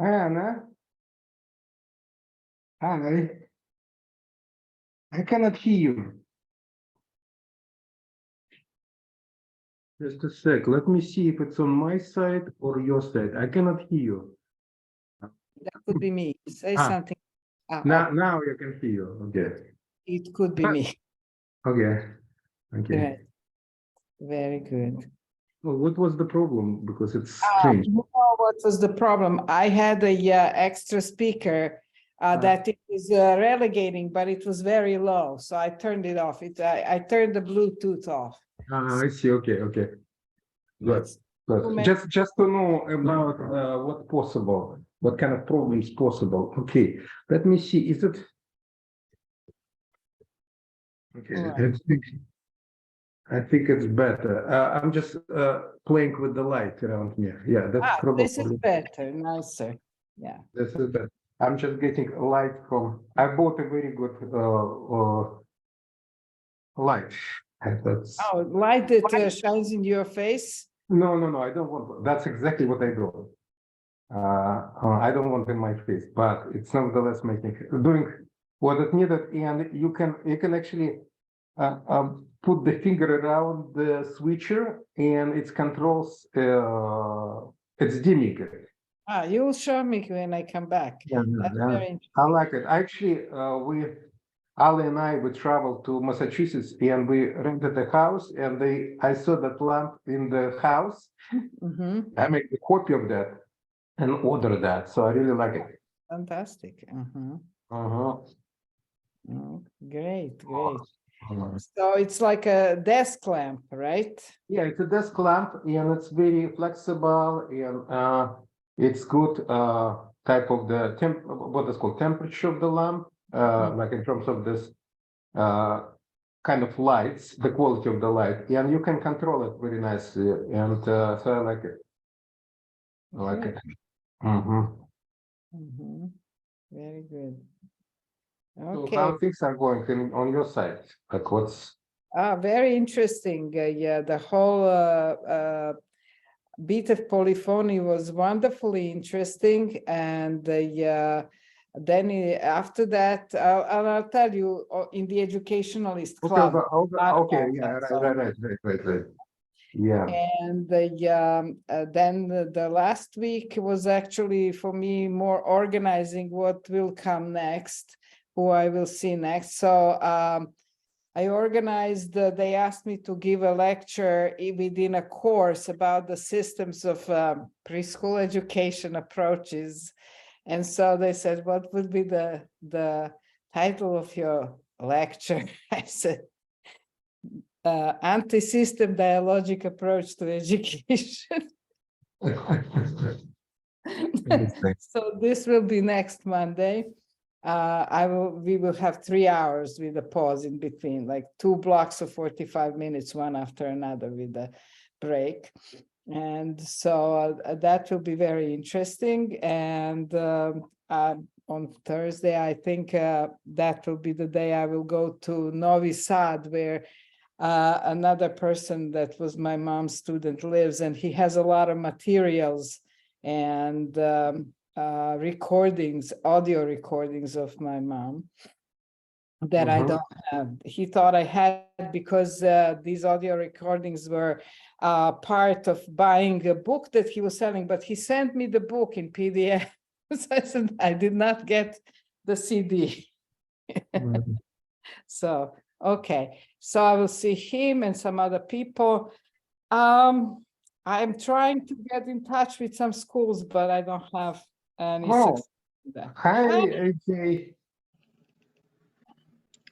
Anna, Anna, I cannot hear you. Just a sec. Let me see if it's on my side or your side. I cannot hear you. That could be me. Say Ah. something. Now you can hear you. Okay. It could be me. Okay. Okay. Right. Very good. Well, what was the problem? Because it's strange. You know what was the problem? I had a extra speaker that it was relegating, but it was very low, so I turned it off. I turned the Bluetooth off. I see. Okay. Okay. Good. Good. Just to know about what possible, what kind of problems possible. Okay. Let me see. Is it? Okay. Right. I think it's better. I'm just playing with the light around me. Yeah, that's probably. This is better, nicer. Yeah. This is better. I'm just getting light from. I bought a very good light. That's. Oh, light that shines in your face. No, I don't want. That's exactly what I brought. I don't want in my face, but it's nevertheless doing what it needed, and you can actually put the finger around the switcher, and it controls. It's dimming it. You'll show me when I come back. Yeah, That's yeah. very interesting. I like it. Actually, Ali and I, we traveled to Massachusetts and we rented a house, and I saw that lamp in the house. I made a copy of that and ordered that. So I really like it. Fantastic. Great. So it's like a desk lamp, right? Yeah, it's a desk lamp, and it's very flexible, and it's good type of the what is called temperature of the lamp, like in terms of this kind of lights, the quality of the light, and you can control it very nicely, and so I like it. I like it. Very good. So Okay. how things are going on your side? Like what's? Very interesting. Yeah, the whole bit of polyphony was wonderfully interesting, and then after that, I'll tell you in the educationalist club. Okay, yeah, right. Yeah. And then the last week was actually for me more organizing what will come next, who I will see next. So I organized, they asked me to give a lecture within a course about the systems of preschool education approaches. And so they said, what would be the title of your lecture? I said, anti-system dialogic approach to education. So this will be next Monday. We will have 3 hours with a pause in between, like 2 blocks of 45 minutes, one after another with a break. And so that will be very interesting. And on Thursday, I think that will be the day I will go to Novi Sad, where another person that was my mom's student lives, and he has a lot of materials and recordings, audio recordings of my mom that I don't have. He thought I had because these audio recordings were part of buying a book that he was selling, but he sent me the book in PDF. So I said, I did not get the CD. So, okay. So I will see him and some other people. I'm trying to get in touch with some schools, but I don't have any success with that. Hi, AJ.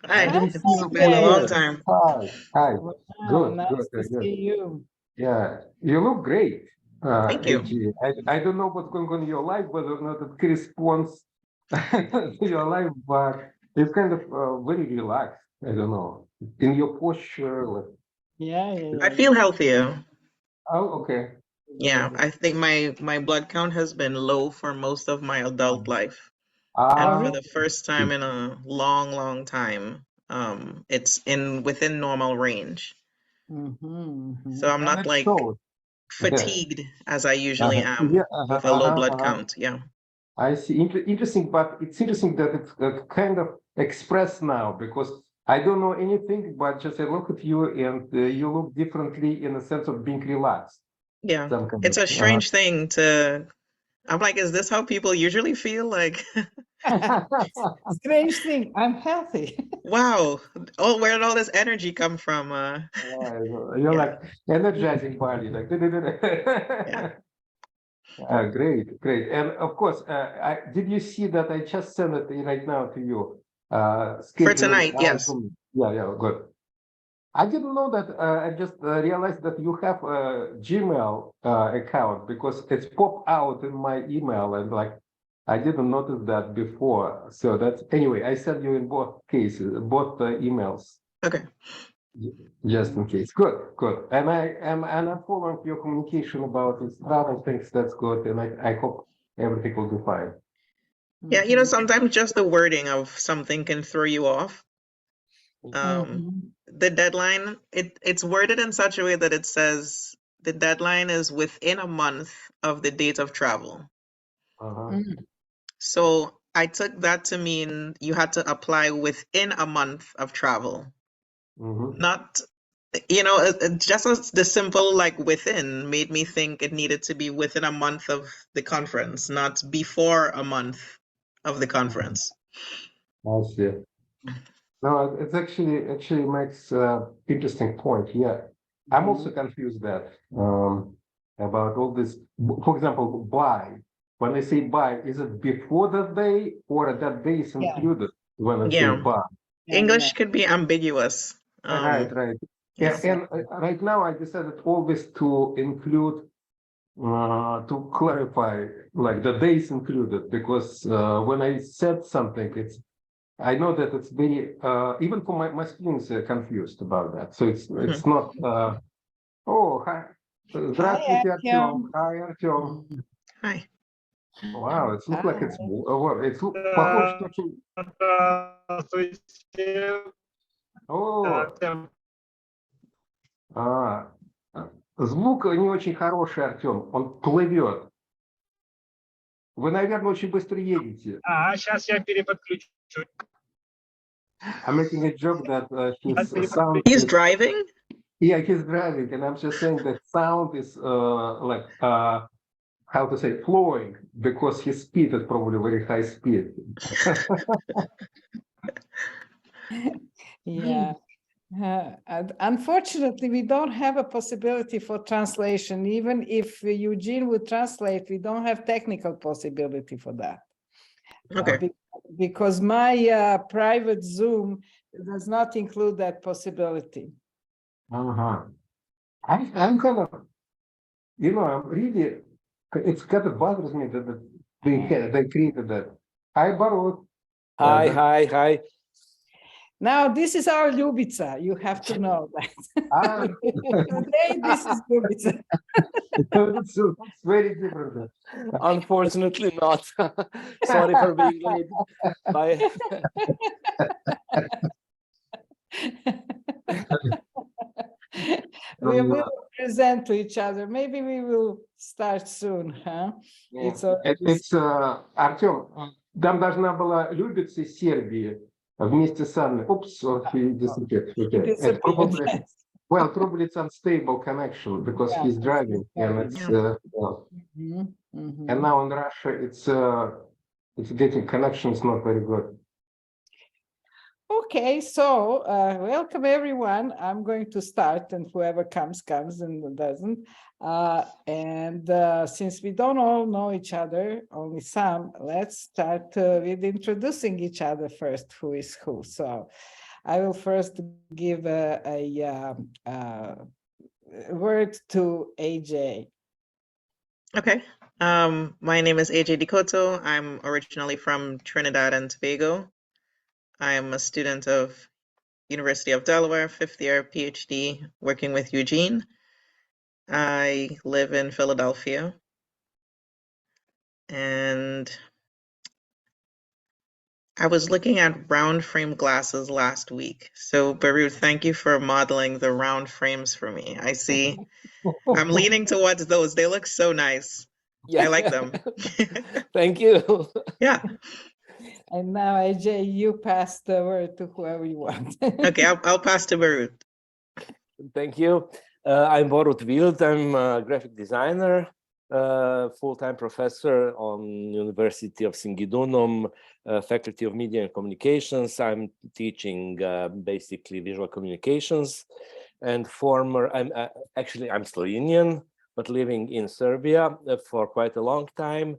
Hi, it's been a long time. Hi. Wow, nice to see you. Yeah, you look great. Thank you. AJ. I don't know what's going on in your life, whether or not it corresponds to your life, but it's kind of very relaxed. I don't know. In your posture. Like... Yeah. I feel healthier. Oh, okay. Yeah, I think my blood count has been low for most of my adult life. And for the first time in a long time, it's within normal range. So I'm not like fatigued as I usually am with a low blood count. Yeah. I see. Interesting, but it's interesting that it's kind of expressed now because I don't know anything, but just I look at you and you look differently in the sense of being relaxed. Yeah, Some kind it's of, a strange thing to. I'm like, is this how people usually feel? Like, Strange thing, I'm healthy. wow, oh, where did all this energy come from? You're Yeah. like energizing body, like. Yeah. Great, great. And of course, did you see that I just sent it right now to you? For Schedule tonight, our yes. Zoom. Yeah, good. I didn't know that. I just realized that you have a Gmail account because it's popped out in my email and like I didn't notice that before. So that's anyway. I sent you in both cases, both emails. Okay. Just in case. Good, good. And I'm following your communication about this travel things. That's good. And I hope everything will be fine. Yeah, you know, sometimes just the wording of something can throw you off. The deadline, it's worded in such a way that it says the deadline is within a month of the date of travel. So I took that to mean you had to apply within a month of travel. Not, you know, just as the simple like within made me think it needed to be within a month of the conference, not before a month of the conference. I see. No, it's actually makes interesting point. Yeah, I'm also confused that about all this. For example, buy. When I say buy, is it before that day or that day is included when I say Yeah. buy? English could be ambiguous. Right. Yes. And right now I decided always to include to clarify like the days included because when I said something, I know that it's very even for my students are confused about that. So it's not oh hi. Здравствуйте, Артем. Hi, Артем. Hi. Wow, it looks like it's похож очень. О, звук не очень хороший, Артем. Он плывет. Вы, наверное, очень быстро едете. Сейчас я переподключу. I'm making a joke that his sound He's is, driving? yeah, he's driving, and I'm just saying that sound is like how to say flowing because his speed is probably very high speed. Yeah. Unfortunately, we don't have a possibility for translation. Even if Eugene would translate, we don't have technical possibility for that. Okay. Because my private Zoom does not include that possibility. I'm kind of, I'm really, it's kind of bothers me that they created that. Hi, Borut. Hi. Now, this is our Ljubica. You have to know that. Today, this is Ljubica. It's very different. Unfortunately not. Sorry for being late. Bye. We will present to each other. Maybe we will start soon, huh? It's Артем, там должна была Любица из Сербии вместе с Анной. Oops, he disappeared. Okay. Probably it's unstable connection because he's driving and it's and now in Russia it's getting connection is not very good. Okay, so welcome everyone. I'm going to start, and whoever comes and doesn't. Since we don't all know each other, only some, let's start with introducing each other first. Who is who? So, I will first give a word to AJ. Okay. My name is AJ Dikoto. I'm originally from Trinidad and Tobago. I'm a student of University of Delaware, 5th year PhD, working with Eugene. I live in Philadelphia. And I was looking at round frame glasses last week. So Borut, thank you for modeling the round frames for me. I see. I'm leaning towards those. They look so nice. Yeah. I like them. Thank you. Yeah. And now, AJ, you pass the word to whoever you want. Okay, I'll pass to Borut. Thank you. I'm Borut Vild. I'm a graphic designer, full-time professor on University of Singidunum, Faculty of Media and Communications. I'm teaching basically visual communications, and I'm Slovenian, but living in Serbia for quite a long time.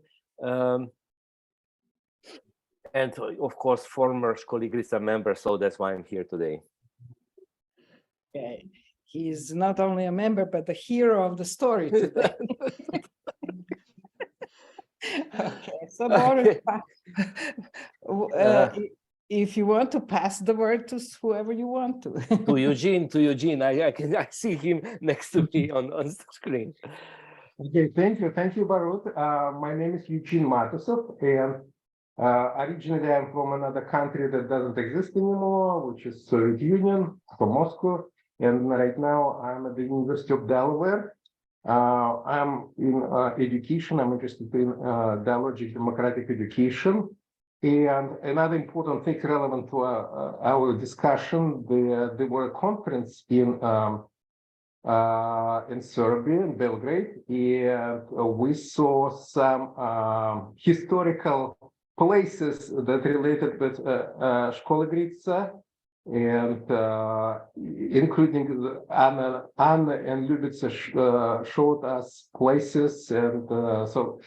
And of course, former Školigrica member, so that's why I'm here today. Okay. He's not only a member, but the hero of the story today. Okay, so Borut, if you want to pass the word to whoever you want to. To Eugene. I see him next to me on the screen. Okay, thank you, Borut. My name is Eugene Matusov, and originally I'm from another country that doesn't exist anymore, which is Soviet Union, from Moscow. And right now I'm at the University of Delaware. I'm in education. I'm interested in dialogic democratic education. And another important thing relevant to our discussion, there were a conference in Serbia, in Belgrade, and we saw some historical places that related with Školigrica, and including Anna and Ljubica showed us places, and so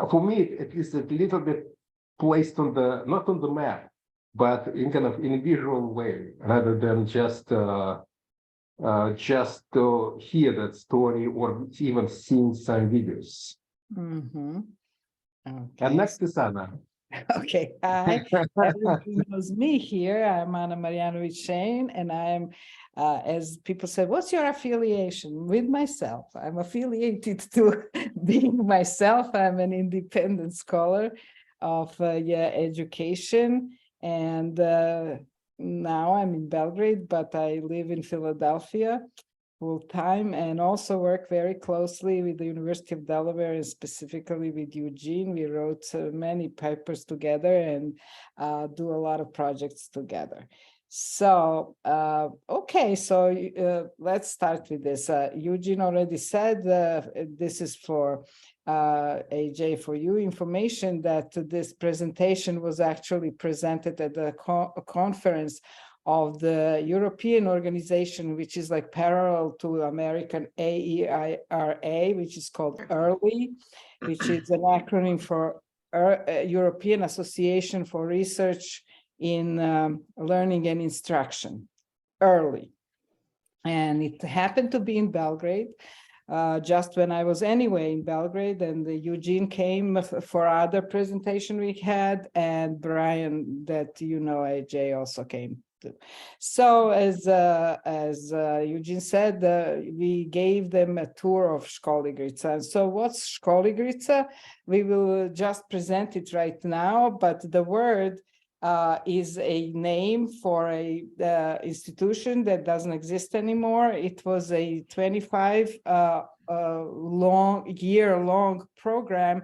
for me at least a little bit placed on the not on the map, but in kind of in a visual way rather than just to hear that story or even seeing some videos. Mm-hmm. Okay. And next is Anna. Okay, hi, everybody knows me here. I'm Anna Marjanovic-Shane, and I'm, as people say, what's your affiliation? With myself. I'm affiliated to being myself. I'm an independent scholar of education, and now I'm in Belgrade, but I live in Philadelphia full time, and also work very closely with the University of Delaware, and specifically with Eugene. We wrote many papers together and do a lot of projects together. So, okay, so let's start with this. Eugene already said this is for AJ, for you information, that this presentation was actually presented at the conference of the European organization, which is like parallel to American AEIRA, which is called EARLY, which is an acronym for European Association for Research in Learning and Instruction, EARLY. And it happened to be in Belgrade, just when I was anyway in Belgrade, and Eugene came for other presentation we had, and Brian, that you know, AJ, also came. So as Eugene said, we gave them a tour of Školigrica. And so what's Školigrica? We will just present it right now, but the word is a name for a institution that doesn't exist anymore. It was a 25-year-long program,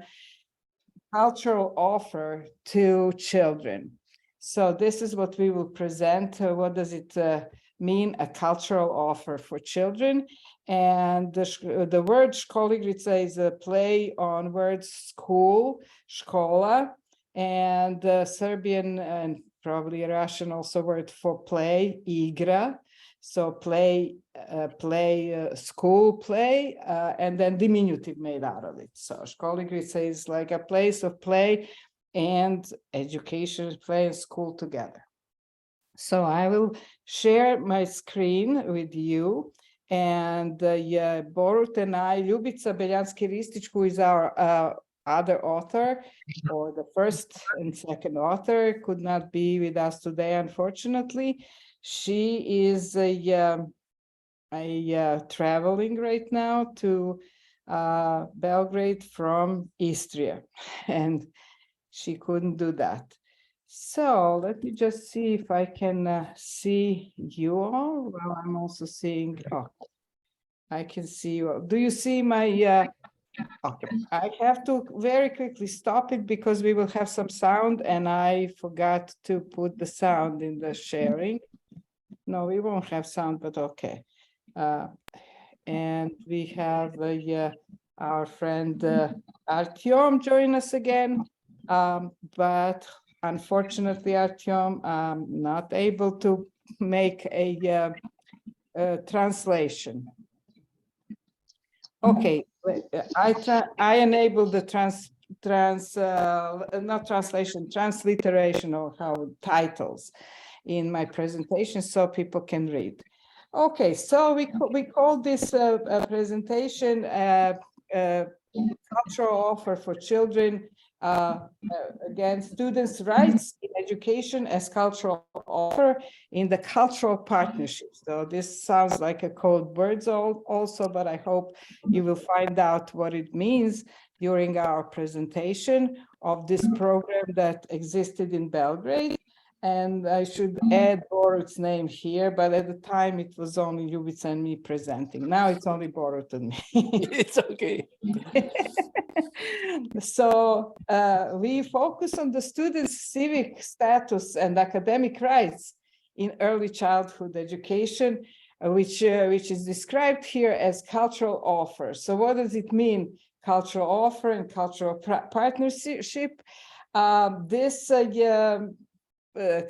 cultural offer to children. So this is what we will present. What does it mean, a cultural offer for children? And the word Školigrica is a play on words school, škola, and Serbian and probably Russian also word for play, igra. So play, school play, and then diminutive made out of it. So Školigrica is like a place of play and education, play and school together. So I will share my screen with you, and Borut and I, Ljubica Beljanski-Ristic, who is our other author, or the first and second author, could not be with us today, unfortunately. She is traveling right now to Belgrade from Istria, and she couldn't do that. So let me just see if I can see you all. Well, I'm also seeing, oh, I can see you all. Do you see my Okay, I have to very quickly stop it because we will have some sound and I forgot to put the sound in the sharing. No, we won't have sound, but okay. And we have our friend Artyom join us again. But unfortunately, Artyom, I'm not able to make a translation. Okay, I enabled the not translation, transliteration, or how titles in my presentation so people can read. Okay, so we call this presentation cultural offer for children, again, students' rights in education as cultural offer in the cultural partnership. So this sounds like a code words also, but I hope you will find out what it means during our presentation of this program that existed in Belgrade. And I should add Borut's name here, but at the time it was only Ljubica and me presenting. Now it's only Borut and me. It's okay. So we focus on the students' civic status and academic rights in early childhood education, which is described here as cultural offer. So what does it mean, cultural offer and cultural partnership? This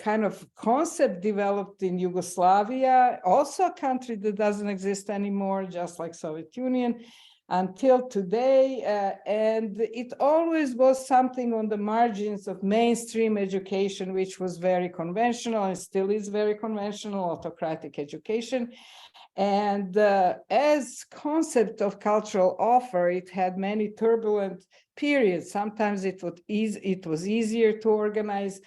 kind of concept developed in Yugoslavia, also a country that doesn't exist anymore, just like Soviet Union, until today. And it always was something on the margins of mainstream education, which was very conventional and still is very conventional, autocratic education. And as concept of cultural offer, it had many turbulent periods. Sometimes it was easier to organize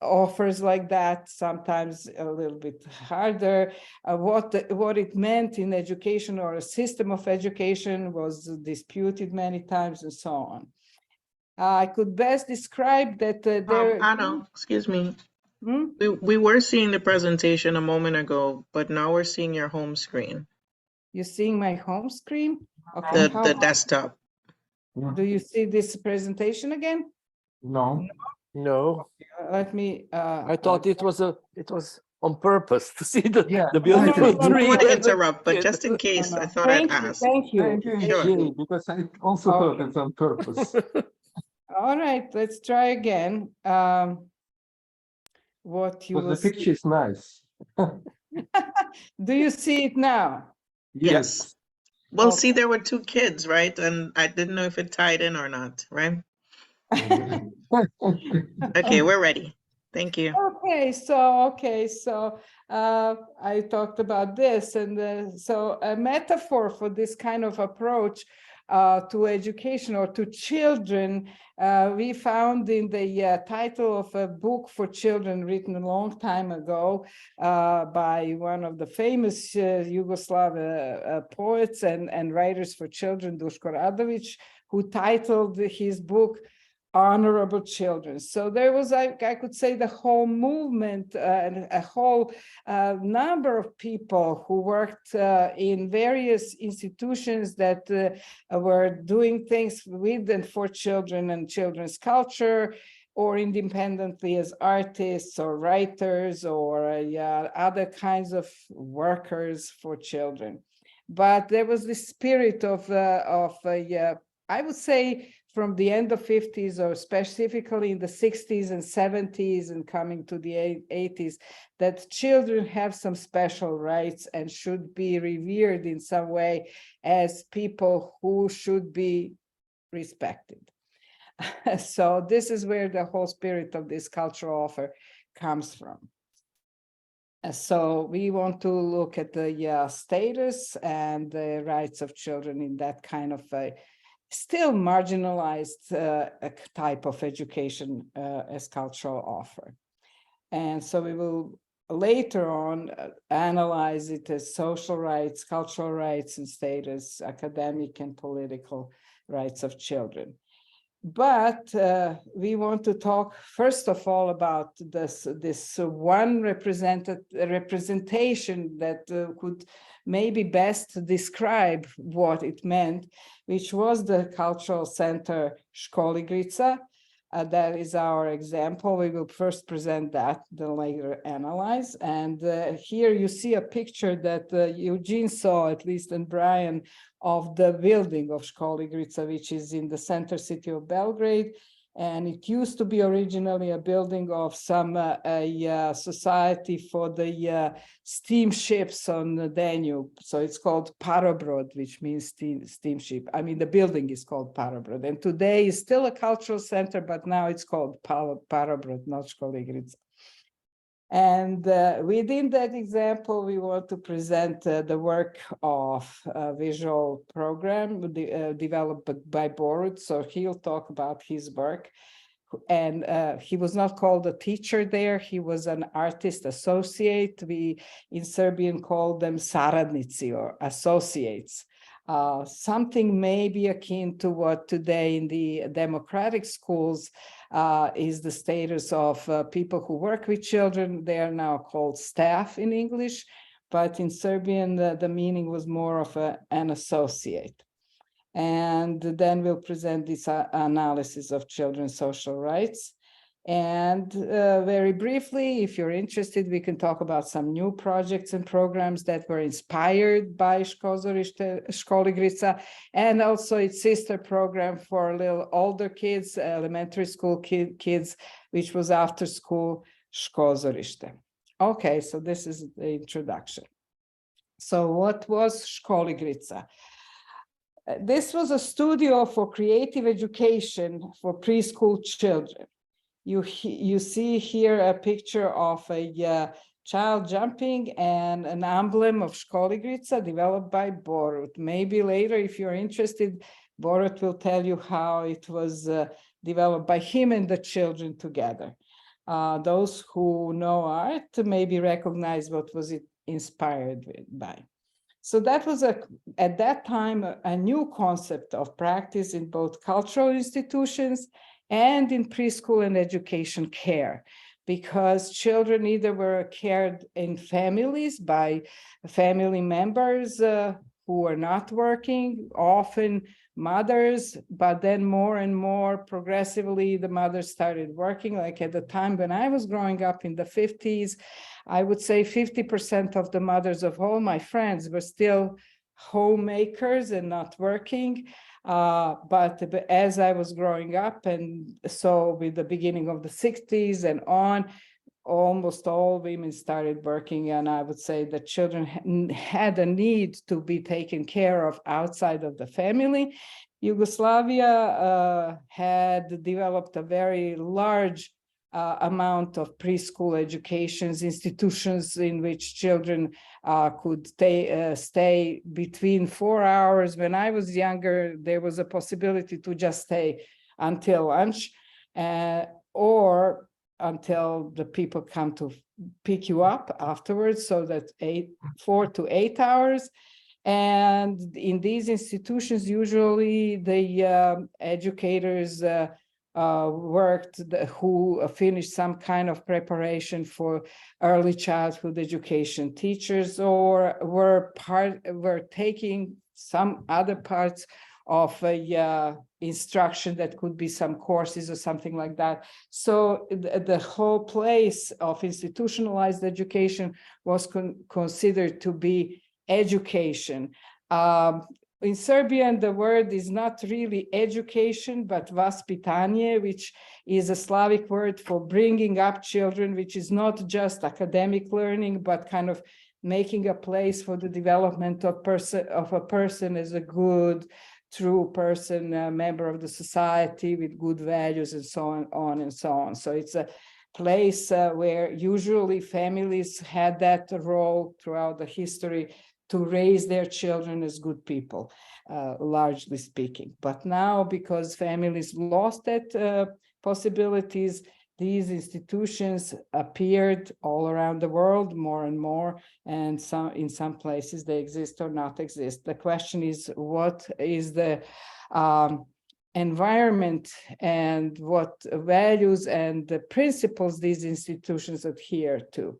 offers like that, sometimes a little bit harder. What it meant in education or a system of education was disputed many times and so on. I could best describe that Anna, excuse me. We were seeing the presentation a moment ago, but now we're seeing your home screen. You're seeing my home screen? Okay. The desktop. Do you see this presentation again? No. No. Let me. I thought it was on purpose to see the No, beautiful no, tree. I don't want to and the interrupt, but kid. just in case, I thought I'd ask. Thank you. Thank you, Sure. Jay, because I also thought it's on purpose. All right, let's try again. What you But will the picture is nice. Do you see it now? Yes. Well, Okay. see, there were two kids, right? And I didn't know if it tied in or not, right? Okay, we're ready. Thank you. Okay, so I talked about this, and so a metaphor for this kind of approach to education or to children, we found in the title of a book for children written a long time ago by one of the famous Yugoslav poets and writers for children, Duško Radović, who titled his book Honorable Children. So there was, I could say, the whole movement and a whole number of people who worked in various institutions that were doing things with and for children and children's culture, or independently as artists or writers or other kinds of workers for children. But there was this spirit of I would say, from the end of 50s or specifically in the 60s and 70s and coming to the 80s, that children have some special rights and should be revered in some way as people who should be respected. So this is where the whole spirit of this cultural offer comes from. So we want to look at the status and the rights of children in that kind of a still marginalized type of education as cultural offer. And so we will later on analyze it as social rights, cultural rights and status, academic and political rights of children. But we want to talk first of all about this one representation that could maybe best describe what it meant, which was the cultural center Školigrica. That is our example. We will first present that, then later analyze. And here you see a picture that Eugene saw, at least, and Brian, of the building of Školigrica, which is in the center city of Belgrade. And it used to be originally a building of some society for the steamships on the Danube. So it's called Parobrod, which means steamship. I mean, the building is called Parobrod. And today is still a cultural center, but now it's called Parobrod, not Školigrica. And within that example, we want to present the work of a visual program developed by Borut. So he'll talk about his work. And he was not called a teacher there. He was an artist associate. We in Serbian call them saradnici or associates. Something maybe akin to what today in the democratic schools is the status of people who work with children. They are now called staff in English, but in Serbian, the meaning was more of an associate. And then we'll present this analysis of children's social rights. And very briefly, if you're interested, we can talk about some new projects and programs that were inspired by Školigrica, and also its sister program for little older kids, elementary school kids, which was after school Škozorište. Okay, so this is the introduction. So what was Školigrica? This was a studio for creative education for preschool children. You see here a picture of a child jumping and an emblem of Školigrica developed by Borut. Maybe later, if you're interested, Borut will tell you how it was developed by him and the children together. Those who know art maybe recognize what was it inspired by. So that was, at that time, a new concept of practice in both cultural institutions and in preschool and education care, because children either were cared in families by family members who were not working, often mothers, but then more and more progressively the mothers started working. Like at the time when I was growing up in the 50s, I would say 50% of the mothers of all my friends were still homemakers and not working. But as I was growing up, and so with the beginning of the 60s and on, almost all women started working, and I would say that children had a need to be taken care of outside of the family. Yugoslavia had developed a very large amount of preschool educations, institutions in which children could stay between 4 hours. When I was younger, there was a possibility to just stay until lunch or until the people come to pick you up afterwards, so that 4 to 8 hours. And in these institutions, usually the educators worked who finished some kind of preparation for early childhood education teachers, or were taking some other parts of instruction that could be some courses or something like that. So the whole place of institutionalized education was considered to be education. In Serbian, the word is not really education, but vaspitanje, which is a Slavic word for bringing up children, which is not just academic learning, but kind of making a place for the development of a person as a good, true person, a member of the society with good values, and so on and so on. So it's a place where usually families had that role throughout the history to raise their children as good people, largely speaking. But now, because families lost that possibilities, these institutions appeared all around the world more and more, and in some places they exist or not exist. The question is, what is the environment and what values and the principles these institutions adhere to.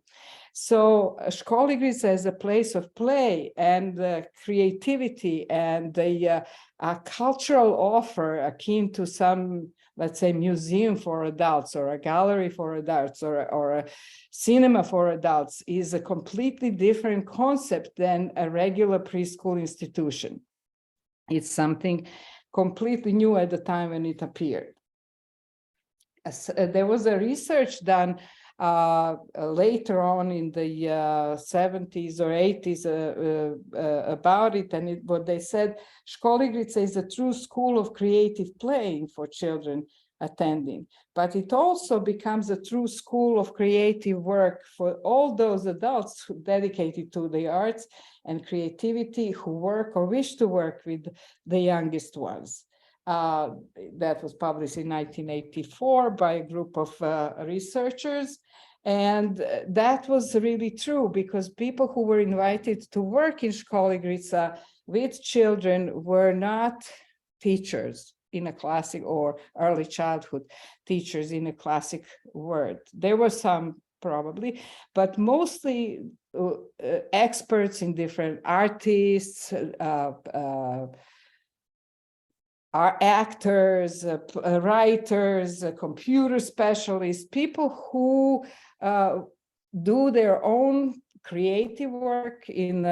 So Školigrica as a place of play and creativity and a cultural offer akin to some, let's say, museum for adults or a gallery for adults or a cinema for adults is a completely different concept than a regular preschool institution. It's something completely new at the time when it appeared. There was a research done later on in the 70s or 80s about it, and what they said, Školigrica is a true school of creative playing for children attending, but it also becomes a true school of creative work for all those adults who dedicated to the arts and creativity, who work or wish to work with the youngest ones. That was published in 1984 by a group of researchers. And that was really true, because people who were invited to work in Školigrica with children were not teachers in a classic or early childhood teachers in a classic word. There were some probably, but mostly experts in different artists, are actors, writers, computer specialists, people who do their own creative work in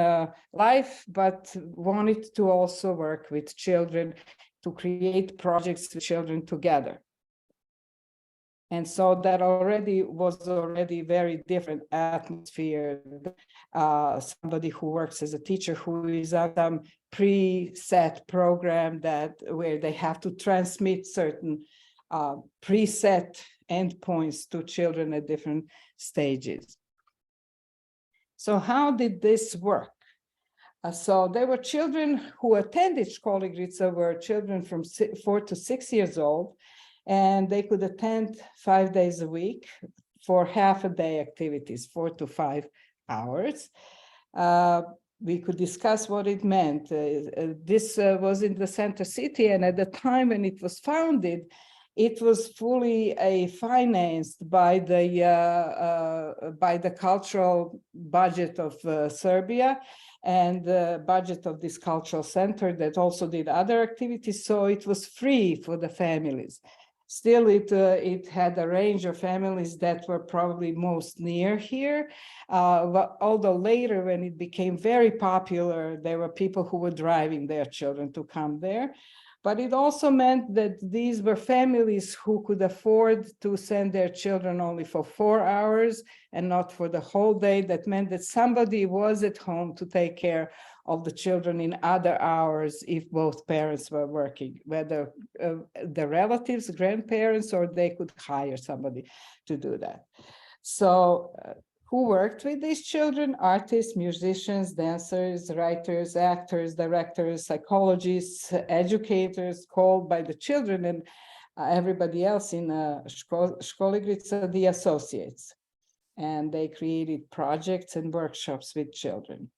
life, but wanted to also work with children to create projects with children together. And so that was already very different atmosphere. Somebody who works as a teacher who is on some preset program where they have to transmit certain preset endpoints to children at different stages. So how did this work? So there were children who attended Školigrica were children from 4 to 6 years old, and they could attend 5 days a week for half a day activities, 4 to 5 hours. We could discuss what it meant. This was in the center city, and at the time when it was founded, it was fully financed by the cultural budget of Serbia and the budget of this cultural center that also did other activities. So it was free for the families. Still, it had a range of families that were probably most near here. Although later, when it became very popular, there were people who were driving their children to come there. But it also meant that these were families who could afford to send their children only for 4 hours and not for the whole day. That meant that somebody was at home to take care of the children in other hours if both parents were working, whether the relatives, grandparents, or they could hire somebody to do that. So who worked with these children? Artists, musicians, dancers, writers, actors, directors, psychologists, educators called by the children and everybody else in Školigrica, the associates. And they created projects and workshops with children.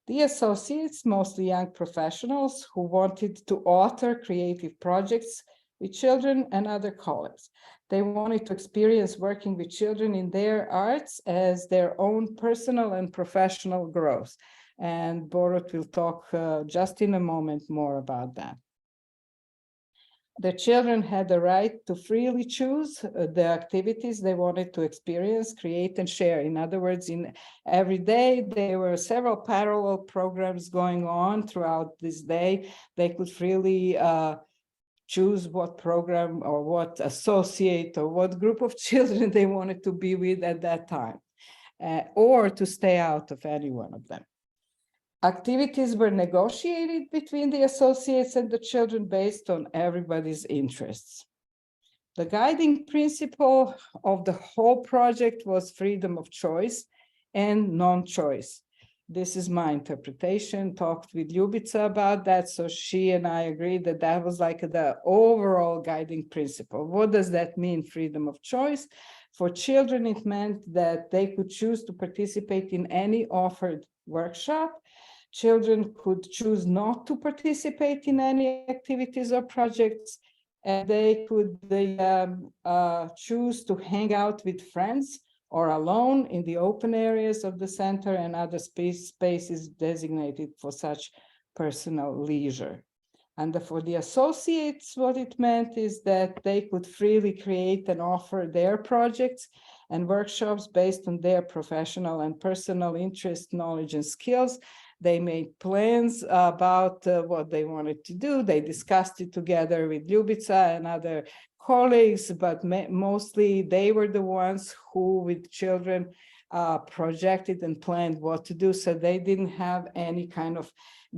The associates, mostly young professionals who wanted to author creative projects with children and other colleagues. They wanted to experience working with children in their arts as their own personal and professional growth. And Borut will talk just in a moment more about that. The children had the right to freely choose the activities they wanted to experience, create, and share. In other words, in every day, there were several parallel programs going on throughout this day. They could freely choose what program or what associate or what group of children they wanted to be with at that time, or to stay out of any one of them. Activities were negotiated between the associates and the children based on everybody's interests. The guiding principle of the whole project was freedom of choice and non-choice. This is my interpretation. Talked with Ljubica about that, so she and I agreed that that was like the overall guiding principle. What does that mean, freedom of choice? For children, it meant that they could choose to participate in any offered workshop. Children could choose not to participate in any activities or projects, and they could choose to hang out with friends or alone in the open areas of the center and other spaces designated for such personal leisure. And for the associates, what it meant is that they could freely create and offer their projects and workshops based on their professional and personal interest, knowledge, and skills. They made plans about what they wanted to do. They discussed it together with Ljubica and other colleagues, but mostly they were the ones who, with children, projected and planned what to do. So they didn't have any kind of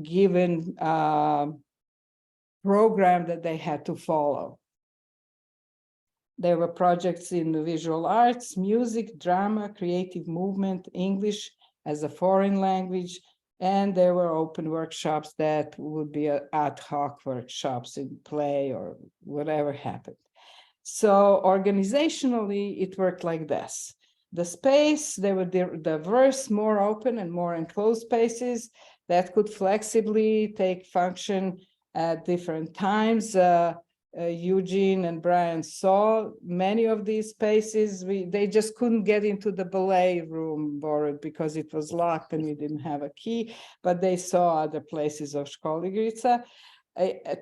given program that they had to follow. There were projects in the visual arts, music, drama, creative movement, English as a foreign language, and there were open workshops that would be ad hoc workshops in play or whatever happened. So organizationally, it worked like this. The space, there were diverse, more open and more enclosed spaces that could flexibly take function at different times. Eugene and Brian saw many of these spaces. They just couldn't get into the ballet room, Borut, because it was locked and we didn't have a key, but they saw other places of Školigrica.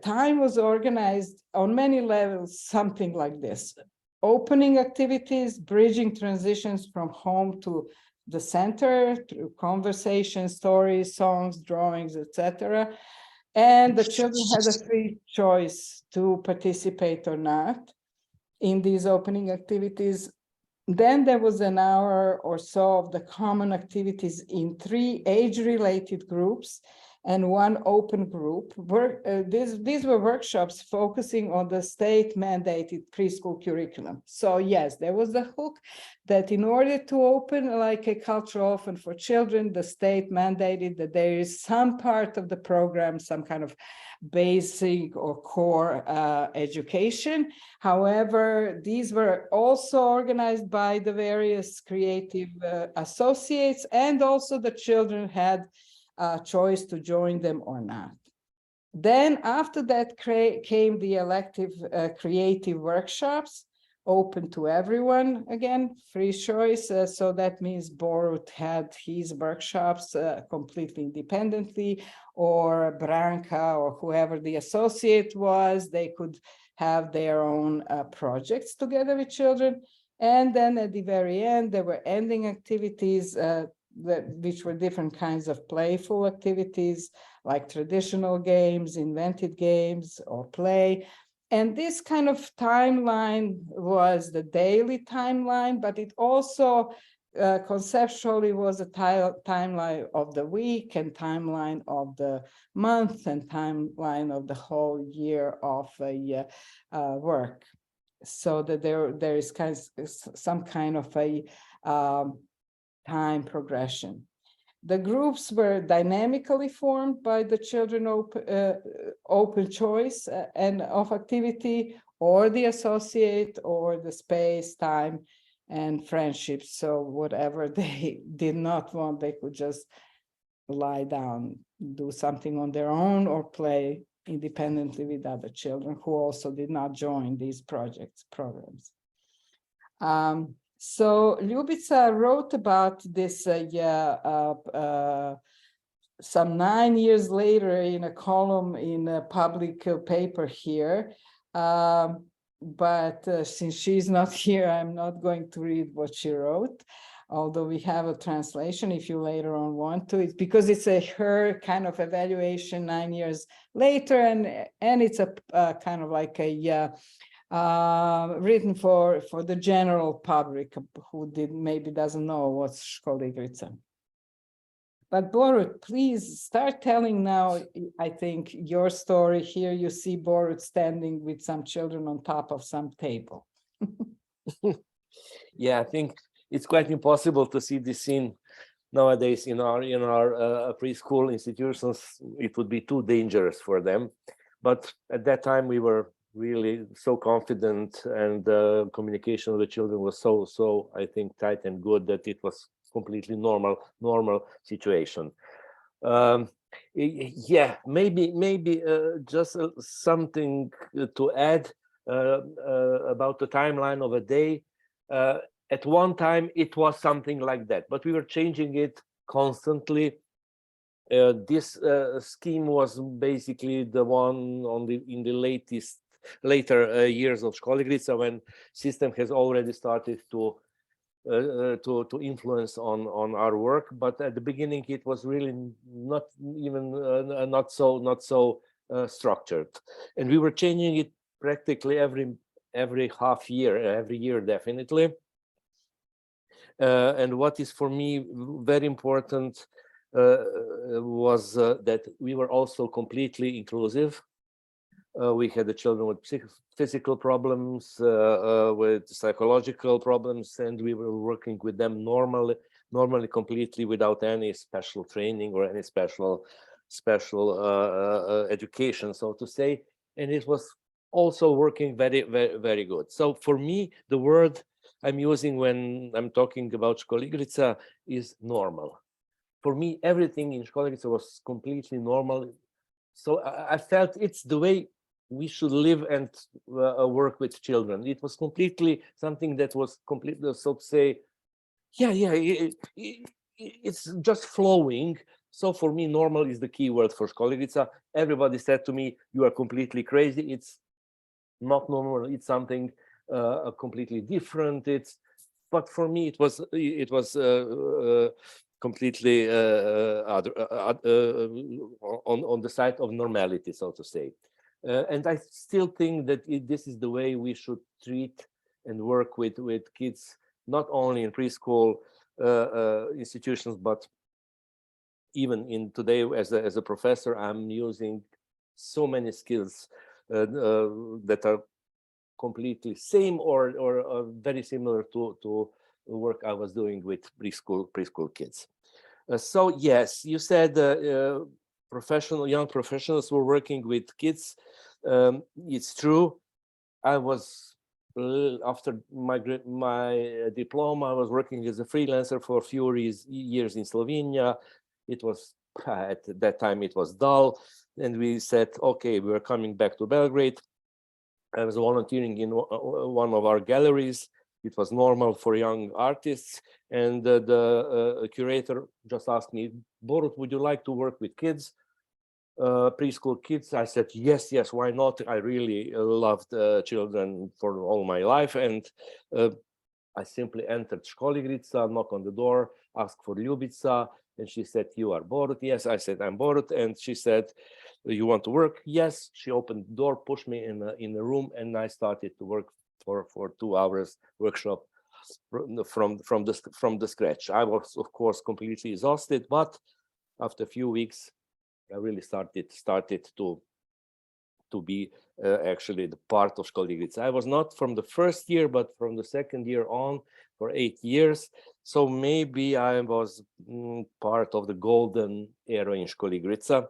Time was organized on many levels, something like this. Opening activities, bridging transitions from home to the center through conversation, stories, songs, drawings, etc. And the children had a free choice to participate or not in these opening activities. Then there was an hour or so of the common activities in 3 age-related groups and 1 open group. These were workshops focusing on the state-mandated preschool curriculum. So yes, there was the hook that in order to open like a cultural orphan for children, the state mandated that there is some part of the program, some kind of basic or core education. However, these were also organized by the various creative associates, and also the children had a choice to join them or not. Then after that came the elective creative workshops, open to everyone, again, free choice. So that means Borut had his workshops completely independently, or Branka or whoever the associate was, they could have their own projects together with children. And then at the very end, there were ending activities which were different kinds of playful activities, like traditional games, invented games, or play. And this kind of timeline was the daily timeline, but it also conceptually was a timeline of the week and timeline of the month and timeline of the whole year of work. So that there is some kind of a time progression. The groups were dynamically formed by the children open choice and of activity, or the associate, or the space, time, and friendships. So whatever they did not want, they could just lie down, do something on their own, or play independently with other children who also did not join these programs. So Ljubica wrote about this some 9 years later in a column in a public paper here. But since she's not here, I'm not going to read what she wrote, although we have a translation if you later on want to. It's because it's her kind of evaluation 9 years later, and it's a kind of like a written for the general public who maybe doesn't know what's Školigrica. But Borut, please start telling now, I think, your story. Here you see Borut standing with some children on top of some table. Yeah, I think it's quite impossible to see this scene nowadays in our preschool institutions. It would be too dangerous for them. But at that time, we were really so confident, and the communication with the children was so I think tight and good that it was completely normal situation. Yeah, maybe just something to add. about the timeline of a day. At one time, it was something like that, but we were changing it constantly. This scheme was basically the one in the later years of Školigrica, when system has already started to influence on our work. But at the beginning, it was really not even not so structured, and we were changing it practically every half year, every year definitely. And what is for me very important was that we were also completely inclusive. We had the children with physical problems, with psychological problems, and we were working with them normally completely without any special training or any special education, so to say. And it was also working very, very, very good. So for me, the word I'm using when I'm talking about Školigrica is normal. For me, everything in Školigrica was completely normal. So I felt it's the way we should live and work with children. It was completely something that was completely, so to say, it's just flowing. So for me, normal is the key word for Školigrica. Everybody said to me, you are completely crazy. It's not normal. It's something completely different. But for me, it was completely on the side of normality, so to say. And I still think that this is the way we should treat and work with kids, not only in preschool institutions, but even in today as a professor, I'm using so many skills that are completely same or very similar to work I was doing with preschool kids. So yes, you said young professionals were working with kids. It's true. I was after my diploma, I was working as a freelancer for a few years in Slovenia. It was at that time it was dull, and we said, okay, we were coming back to Belgrade. I was volunteering in one of our galleries. It was normal for young artists, and the curator just asked me, Borut, would you like to work with kids, preschool kids? I said, yes, why not? I really loved children for all my life, and I simply entered Školigrica, knocked on the door, asked for Ljubica, and she said, you are Borut? Yes, I said, I'm Borut, and she said, you want to work? Yes. She opened the door, pushed me in the room, and I started to work for 2 hours workshop from the scratch. I was, of course, completely exhausted, but after a few weeks, I really started to be actually the part of Školigrica. I was not from the first year, but from the second year on for 8 years. So maybe I was part of the golden era in Školigrica.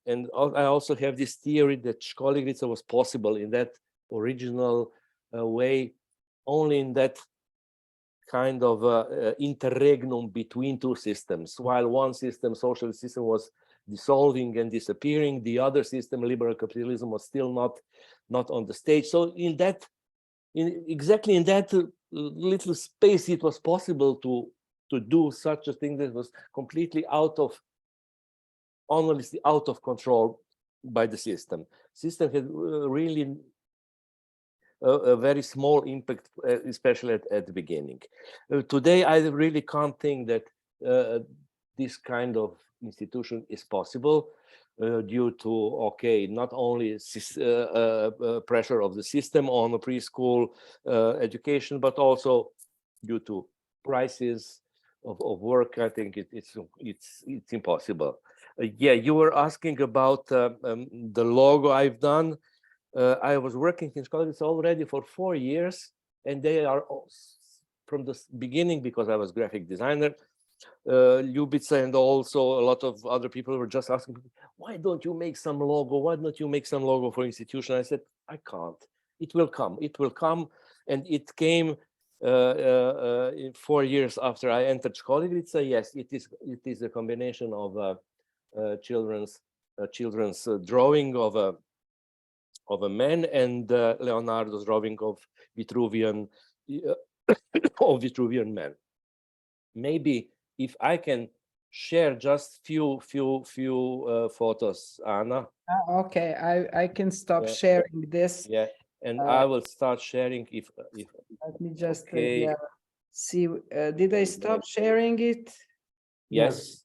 And I also have this theory that Školigrica was possible in that original way, only in that kind of interregnum between two systems. While one system, socialist system, was dissolving and disappearing, the other system, liberal capitalism, was still not on the stage. So exactly in that little space, it was possible to do such a thing that was completely honestly out of control by the system. System had really a very small impact, especially at the beginning. Today, I really can't think that this kind of institution is possible due to, not only pressure of the system on the preschool education, but also due to prices of work. I think it's impossible. You were asking about the logo I've done. I was working in Školigrica already for 4 years, and they are from the beginning, because I was graphic designer. Ljubica and also a lot of other people were just asking, why don't you make some logo? Why don't you make some logo for institution? I said, I can't. It will come. It will come. And it came 4 years after I entered Školigrica. Yes, it is a combination of children's drawing of of a man, and Leonardo's drawing of Vitruvian man. Maybe if I can share just few photos, Anna. Okay, I can stop Yeah. sharing this. Yeah, and I will start sharing if Let me just okay. see. Did I stop sharing it? Yes.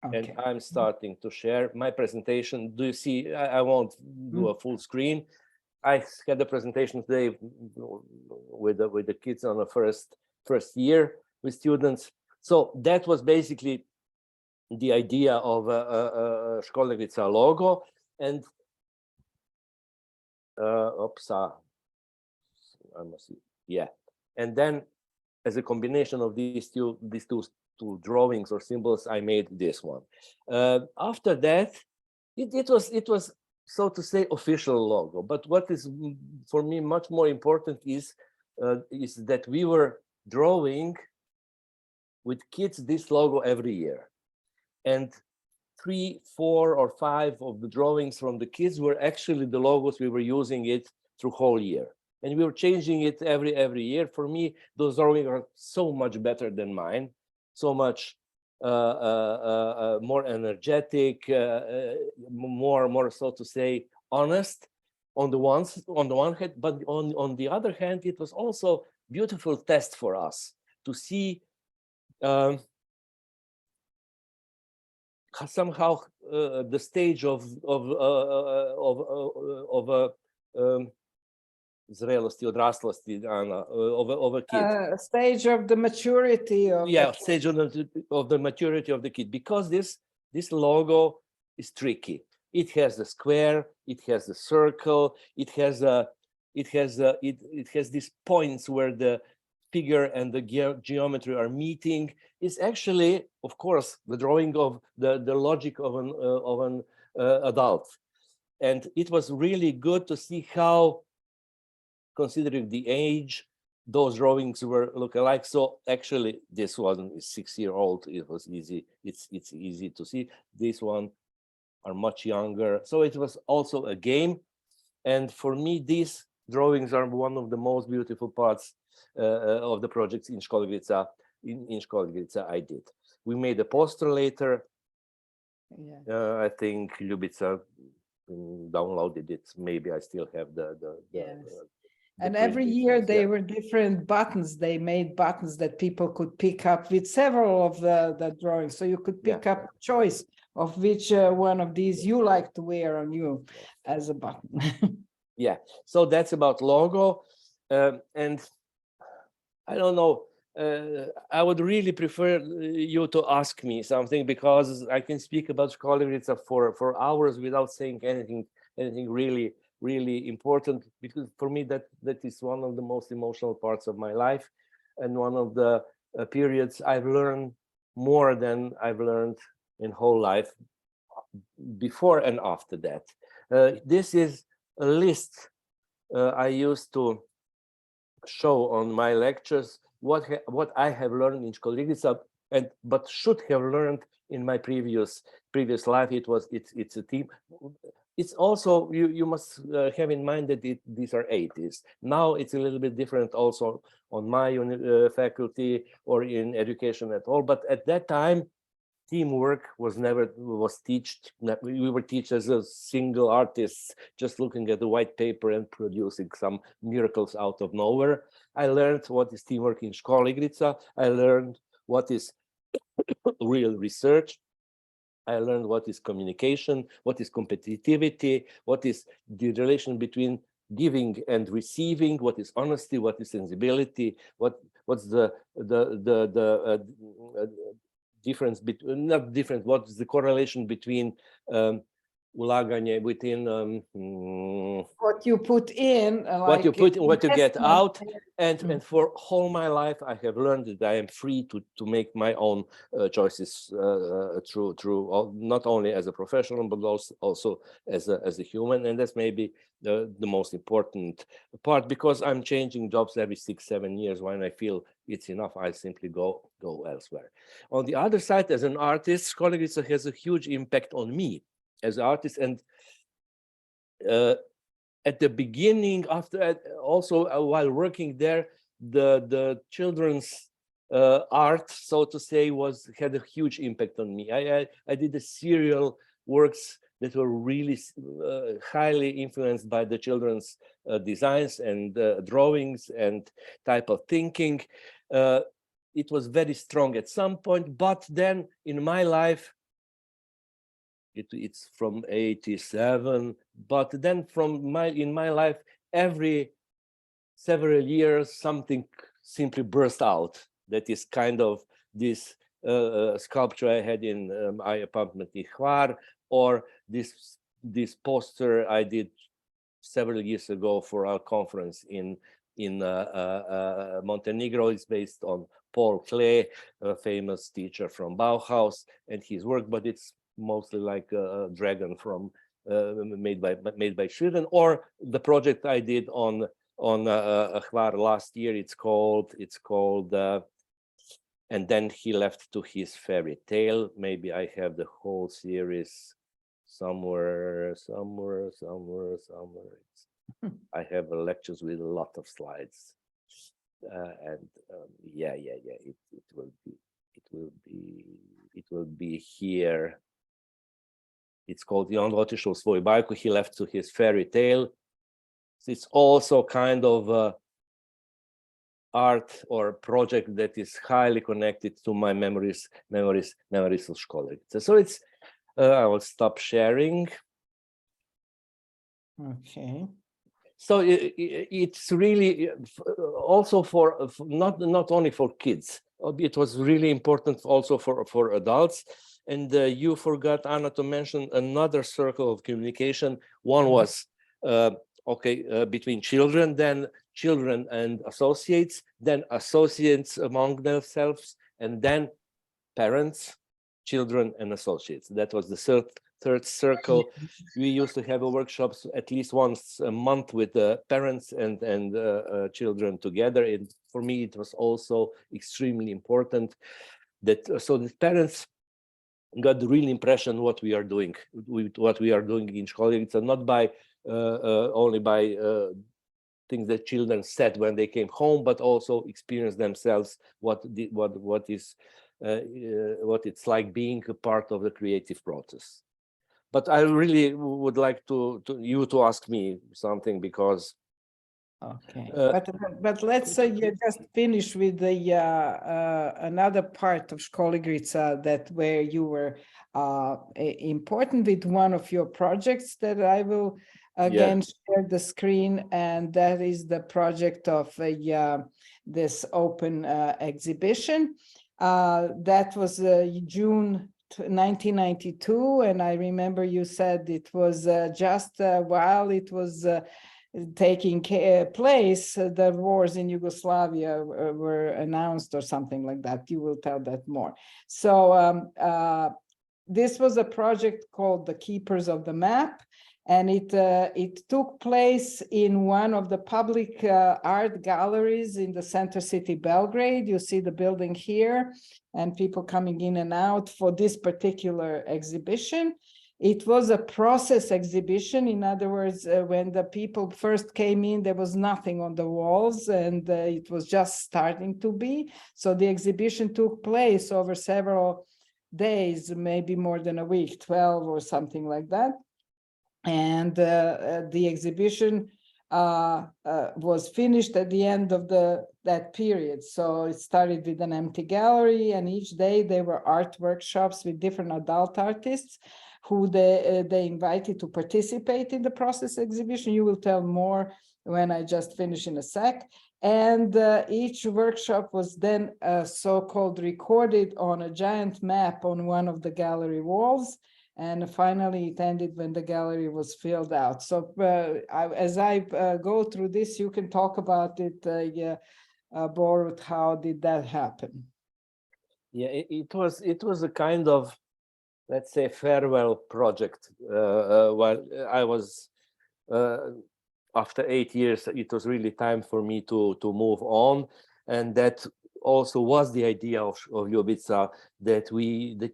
Okay. And I'm starting to share my presentation. Do you see? I won't do a full screen. I had a presentation today with the kids on the first year with students. So that was basically the idea of a Školigrica logo. And I must see. Yeah, and then as a combination of these two drawings or symbols, I made this one. After that, it was so to say official logo. But what is for me much more important is that we were drawing with kids this logo every year, and 3, 4, or 5 of the drawings from the kids were actually the logos we were using it through whole year. And we were changing it every year. For me, those drawings are so much better than mine, so much more energetic, more so to say honest on the one hand, but on the other hand, it was also beautiful test for us to see somehow the stage of zrelosti, odraslosti, of a kid. Stage of the maturity of stage of the maturity of the kid, because this logo is tricky. It has the square, it has the circle, it has these points where the figure and the geometry are meeting. Is actually, of course, the drawing of the logic of an adult, and it was really good to see how, considering the age, those drawings look alike. So actually, this one is 6-year-old. It was easy. It's easy to see. This one are much younger. So it was also a game, and for me, these drawings are one of the most beautiful parts of the projects in Školigrica. In Školigrica, I did. We made a poster later. Yeah. I think Ljubica downloaded it. Maybe I still have the and every year they were different buttons. They made buttons that people could pick up with several of the drawings. So you could pick up a choice of which one of these you like to wear on you as a button. Yeah, so that's about logo. And I don't know, I would really prefer you to ask me something, because I can speak about Školigrica for hours without saying anything really important, because for me that is one of the most emotional parts of my life, and one of the periods I've learned more than I've learned in whole life before and after that. This is a list I used to show on my lectures, what I have learned in Školigrica, but should have learned in my previous life. It's a team. It's also, you must have in mind that these are 80s. Now it's a little bit different also on my faculty or in education at all. But at that time, teamwork was taught. We were taught as a single artist, just looking at the white paper and producing some miracles out of nowhere. I learned what is teamwork in Školigrica. I learned what is real research. I learned what is communication, what is competitivity, what is the relation between giving and receiving, what is honesty, what is sensibility, what's the difference between, not difference, what is the correlation between ulaganje, between what you put in, what you put in, what you get out. And for whole my life, I have learned that I am free to make my own choices through not only as a professional, but also as a human. And that's maybe the most important part, because I'm changing jobs every 6-7 years. When I feel it's enough, I simply go elsewhere. On the other side, as an artist, Školigrica has a huge impact on me as an artist, and at the beginning, after also while working there, the children's art, so to say, had a huge impact on me. I did the serial works that were really highly influenced by the children's designs and drawings and type of thinking. It was very strong at some point, but then in my life, it's from 87, but then in my life, every several years, something simply burst out. That is kind of this sculpture I had in my apartment in Hvar, or this poster I did several years ago for our conference in Montenegro. It's based on Paul Klee, a famous teacher from Bauhaus, and his work, but it's mostly like a dragon from made by children. Or the project I did on Hvar last year. It's called and then he left to his fairy tale. Maybe I have the whole series somewhere. I have lectures with a lot of slides, and it will be here. It's called "On otišao u svoju bajku." He left to his fairy tale. It's also kind of art or project that is highly connected to my memories of Školigrica. So it's I will stop sharing. Okay. So it's really also for not only for kids. It was really important also for adults. And you forgot, Anna, to mention another circle of communication. One was between children, then children and associates, then associates among themselves, and then parents, children, and associates. That was the third circle. We used to have workshops at least once a month with the parents and children together. And for me, it was also extremely important that so the parents got the real impression what we are doing in Školigrica, not by only by things that children said when they came home, but also experience themselves what it's like being a part of the creative process. But I really would like you to ask me something, because okay, but let's say you just finish with the another part of Školigrica that where you were important with one of your projects that I will again share the screen, and that is the project of this open exhibition. That was June 1992, and I remember you said it was just while it was taking place, the wars in Yugoslavia were announced or something like that. You will tell that more. So this was a project called The Keepers of the Map, and it took place in one of the public art galleries in the center city, Belgrade. You see the building here and people coming in and out for this particular exhibition. It was a process exhibition. In other words, when the people first came in, there was nothing on the walls, and it was just starting to be. So the exhibition took place over several days, maybe more than a week, 12 or something like that. And the exhibition was finished at the end of that period. So it started with an empty gallery, and each day there were art workshops with different adult artists who they invited to participate in the process exhibition. You will tell more when I just finish in a sec. And each workshop was then so-called recorded on a giant map on one of the gallery walls. And finally, it ended when the gallery was filled out. So as I go through this, you can talk about it, Borut, how did that happen? Yeah, it was a kind of, let's say, farewell project. While I was, after 8 years, it was really time for me to move on. And that also was the idea of Ljubica, that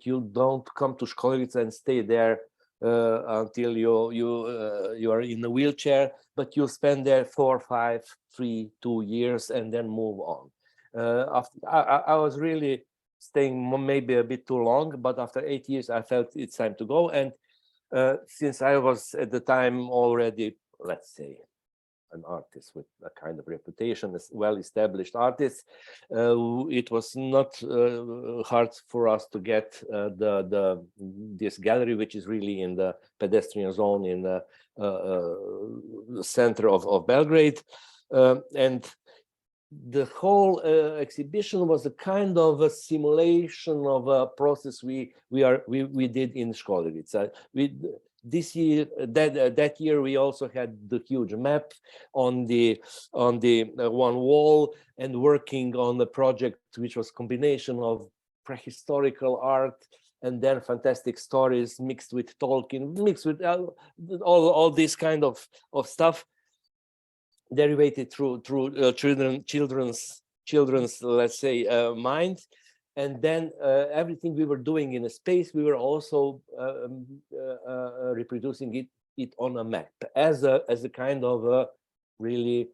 you don't come to Školigrica and stay there until you are in a wheelchair, but you spend there 4, 5, 3, 2 years and then move on. After I was really staying maybe a bit too long, but after 8 years I felt it's time to go. And since I was at the time already, let's say, an artist with a kind of reputation, as well-established artist, it was not hard for us to get this gallery, which is really in the pedestrian zone in the center of Belgrade, and the whole exhibition was a kind of a simulation of a process we did in Školigrica. This year, that year, we also had the huge map on the one wall, and working on the project, which was combination of prehistorical art and then fantastic stories mixed with Tolkien, mixed with all this kind of stuff, derivated through children's let's say mind. And then everything we were doing in a space, we were also reproducing it on a map as a kind of a really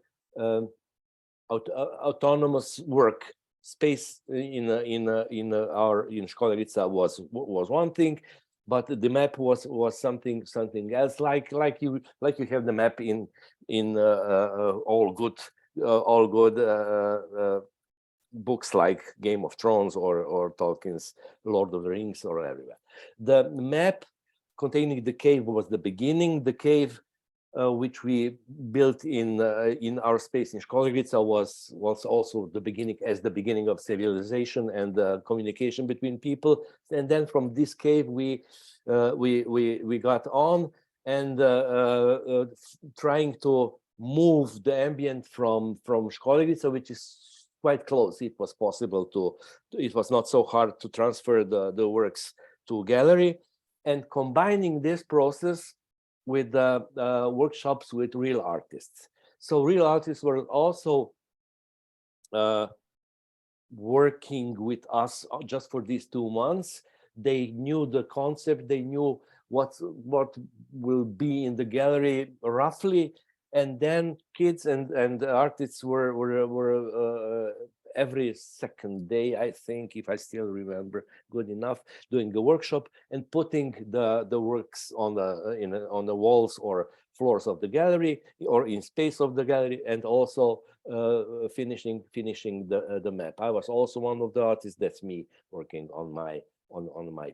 autonomous work space. In Školigrica was one thing, but the map was something else. Like you have the map in all good books like Game of Thrones or Tolkien's Lord of the Rings or everywhere. The map containing the cave was the beginning. The cave which we built in our space in Školigrica was also the beginning of civilization and communication between people. And then from this cave we got on and trying to move the ambient from Školigrica, which is quite close. It was possible it was not so hard to transfer the works to gallery, and combining this process with workshops with real artists. So real artists were also working with us just for these 2 months. They knew the concept, they knew what will be in the gallery roughly. And then kids and artists were every second day, I think, if I still remember good enough, doing a workshop and putting the works on the walls or floors of the gallery or in space of the gallery, and also finishing the map. I was also one of the artists. That's me working on my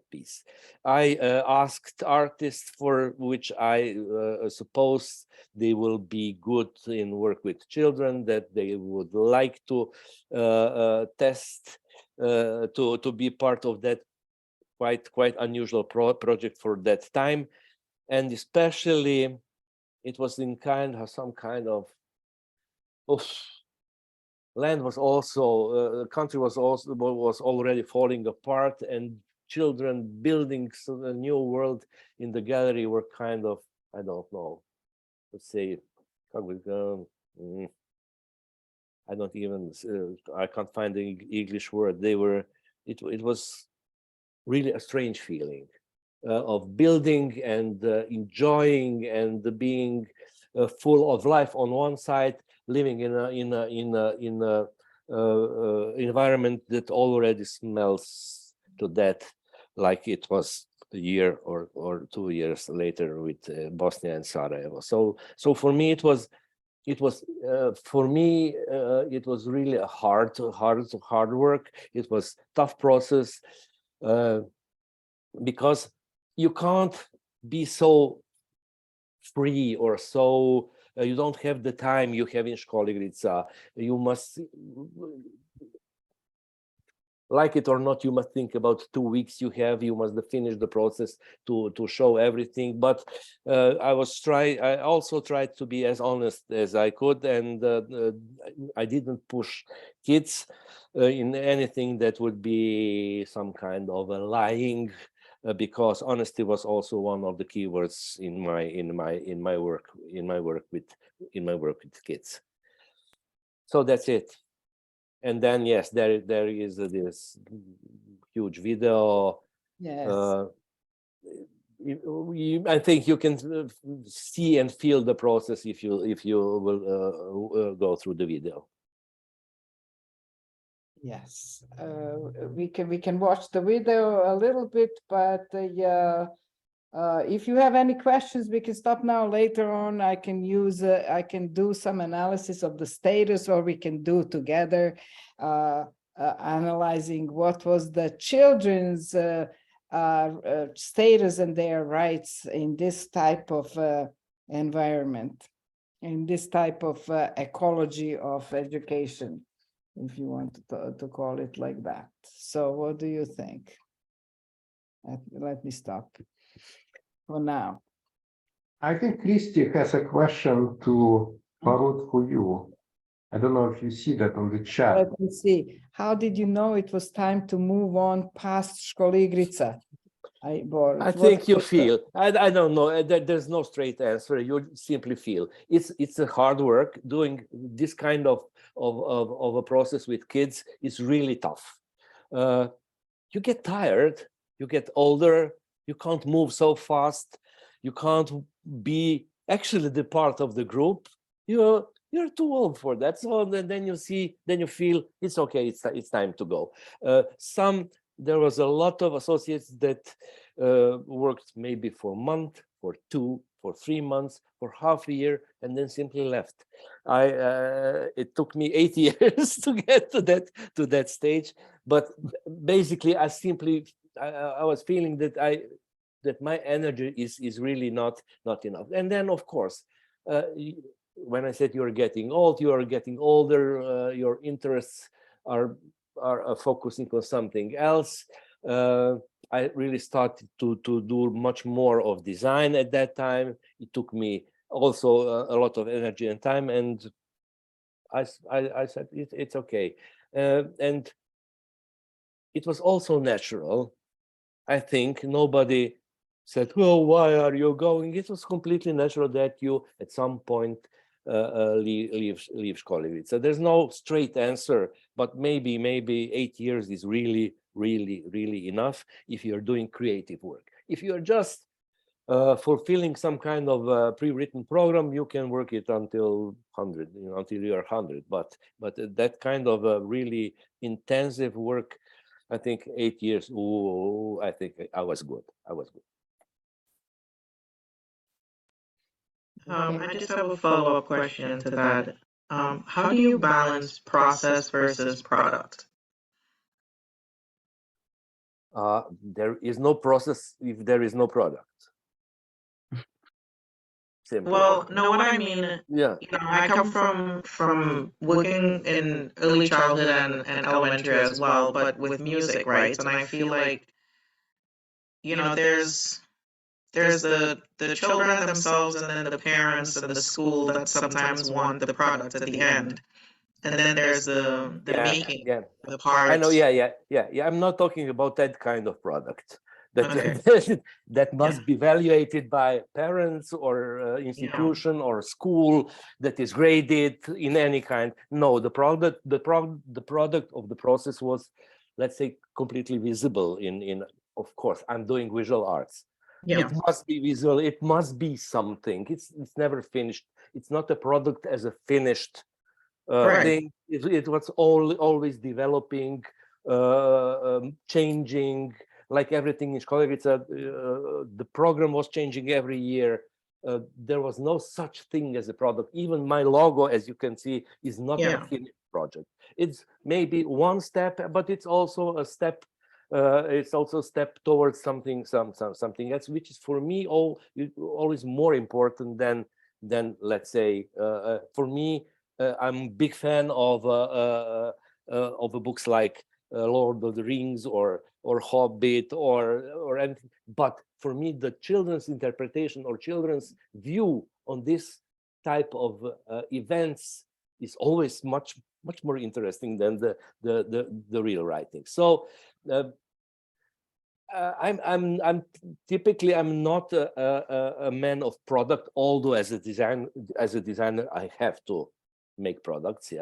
piece. I asked artists for which I suppose they will be good in work with children, that they would like to test to be part of that quite unusual project for that time. And especially it was in some kind of land was also country was already falling apart, and children building a new world in the gallery were kind of, I don't know, let's say, I don't even I can't find the English word. It was really a strange feeling of building and enjoying and being full of life on one side, living in a environment that already smells to death, like it was a year or 2 years later with Bosnia and Sarajevo. So for me it was really a hard work. It was tough process because you can't be so free or so you don't have the time you have in Školigrica. You must, like it or not, you must think about 2 weeks you must finish the process to show everything. But I also tried to be as honest as I could, and I didn't push kids in anything that would be some kind of a lying, because honesty was also one of the keywords in my work with kids. So that's it. And then yes, there is this huge video. Yes. I think you can see and feel the process if you will go through the video. Yes, we can watch the video a little bit, but if you have any questions, we can stop now. Later on, I can use I can do some analysis of the status, or we can do together analyzing what was the children's status and their rights in this type of environment, in this type of ecology of education, if you want to call it like that. So what do you think? Let me stop for now. I think Christy has a question to Borut for you. I don't know if you see that on the chat. Let me see. How did you know it was time to move on past Školigrica? I think you feel. I don't know. There's no straight answer. You simply feel. It's a hard work. Doing this kind of a process with kids is really tough. You get tired. You get older. You can't move so fast. You can't be actually the part of the group. You're too old for that. So then you feel it's okay. It's time to go. There was a lot of associates that worked maybe for a month, for 2, for 3 months, for half a year, and then simply left. It took me 8 years to get to that stage. But basically, I was feeling that my energy is really not enough. And then, of course, when I said you're getting old, you are getting older. Your interests are focusing on something else. I really started to do much more of design at that time. It took me also a lot of energy and time, and I said it's okay. And it was also natural. I think nobody said, "Well, why are you going?" It was completely natural that you at some point leave Školigrica. There's no straight answer, but maybe 8 years is really enough if you're doing creative work. If you're just fulfilling some kind of pre-written program, you can work it until 100, until you're 100. But that kind of really intensive work, I think 8 years. Ooh, I think I was good. I just have a follow-up question to that. How do you balance process versus product? There is no process if there is no product. Simple. Well, no, what I mean, yeah. I come from working in early childhood and elementary as well, but with music, right? And I feel like, there's the children themselves, and then the parents and the school that sometimes want the product at the end. And then there's the making, the parts. I know, yeah. I'm not talking about that kind of product. That must be evaluated by parents or institution or school that is graded in any kind. No, the product of the process was, let's say, completely visible in of course, I'm doing visual arts. Yeah. It must be visual. It must be something. It's never finished. It's not a product as a finished thing. It was always developing, changing. Like everything in Školigrica, the program was changing every year. There was no such thing as a product. Even my logo, as you can see, is not a finished project. It's maybe one step, but it's also a step. It's also a step towards something else, which is for me always more important than let's say. For me, I'm a big fan of books like Lord of the Rings or Hobbit or anything. But for me, the children's interpretation or children's view on this type of events is always much more interesting than the real writing. So I'm typically not a man of product, although as a designer I have to make products,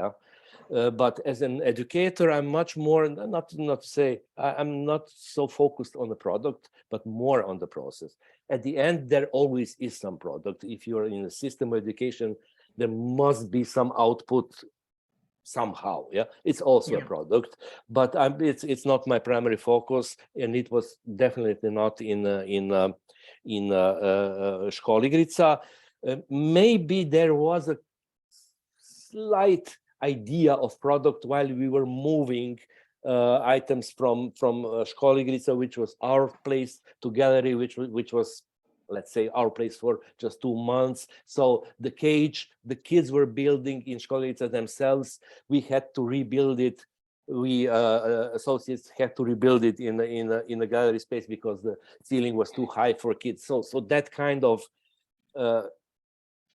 but as an educator I'm much more, not to say I'm not so focused on the product but more on the process. at the end, there always is some product. If you're in a system of education, there must be some output somehow. Yeah, it's also a product, but it's not my primary focus, and it was definitely not in Školigrica. Maybe there was a slight idea of product while we were moving items from Školigrica, which was our place, to gallery, which was, let's say, our place for just 2 months. So the cage the kids were building in Školigrica themselves, we had to rebuild it. We associates had to rebuild it in a gallery space because the ceiling was too high for kids. So that kind of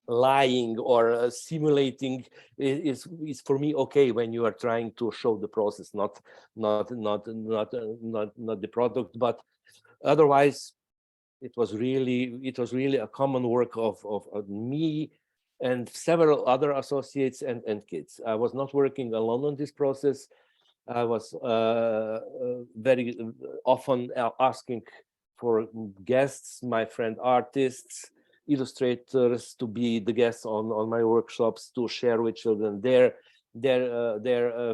lying or simulating is for me okay when you are trying to show the process, not the product. But otherwise, it was really a common work of me and several other associates and kids. I was not working alone on this process. I was very often asking for guests, my friend artists, illustrators, to be the guests on my workshops, to share with children their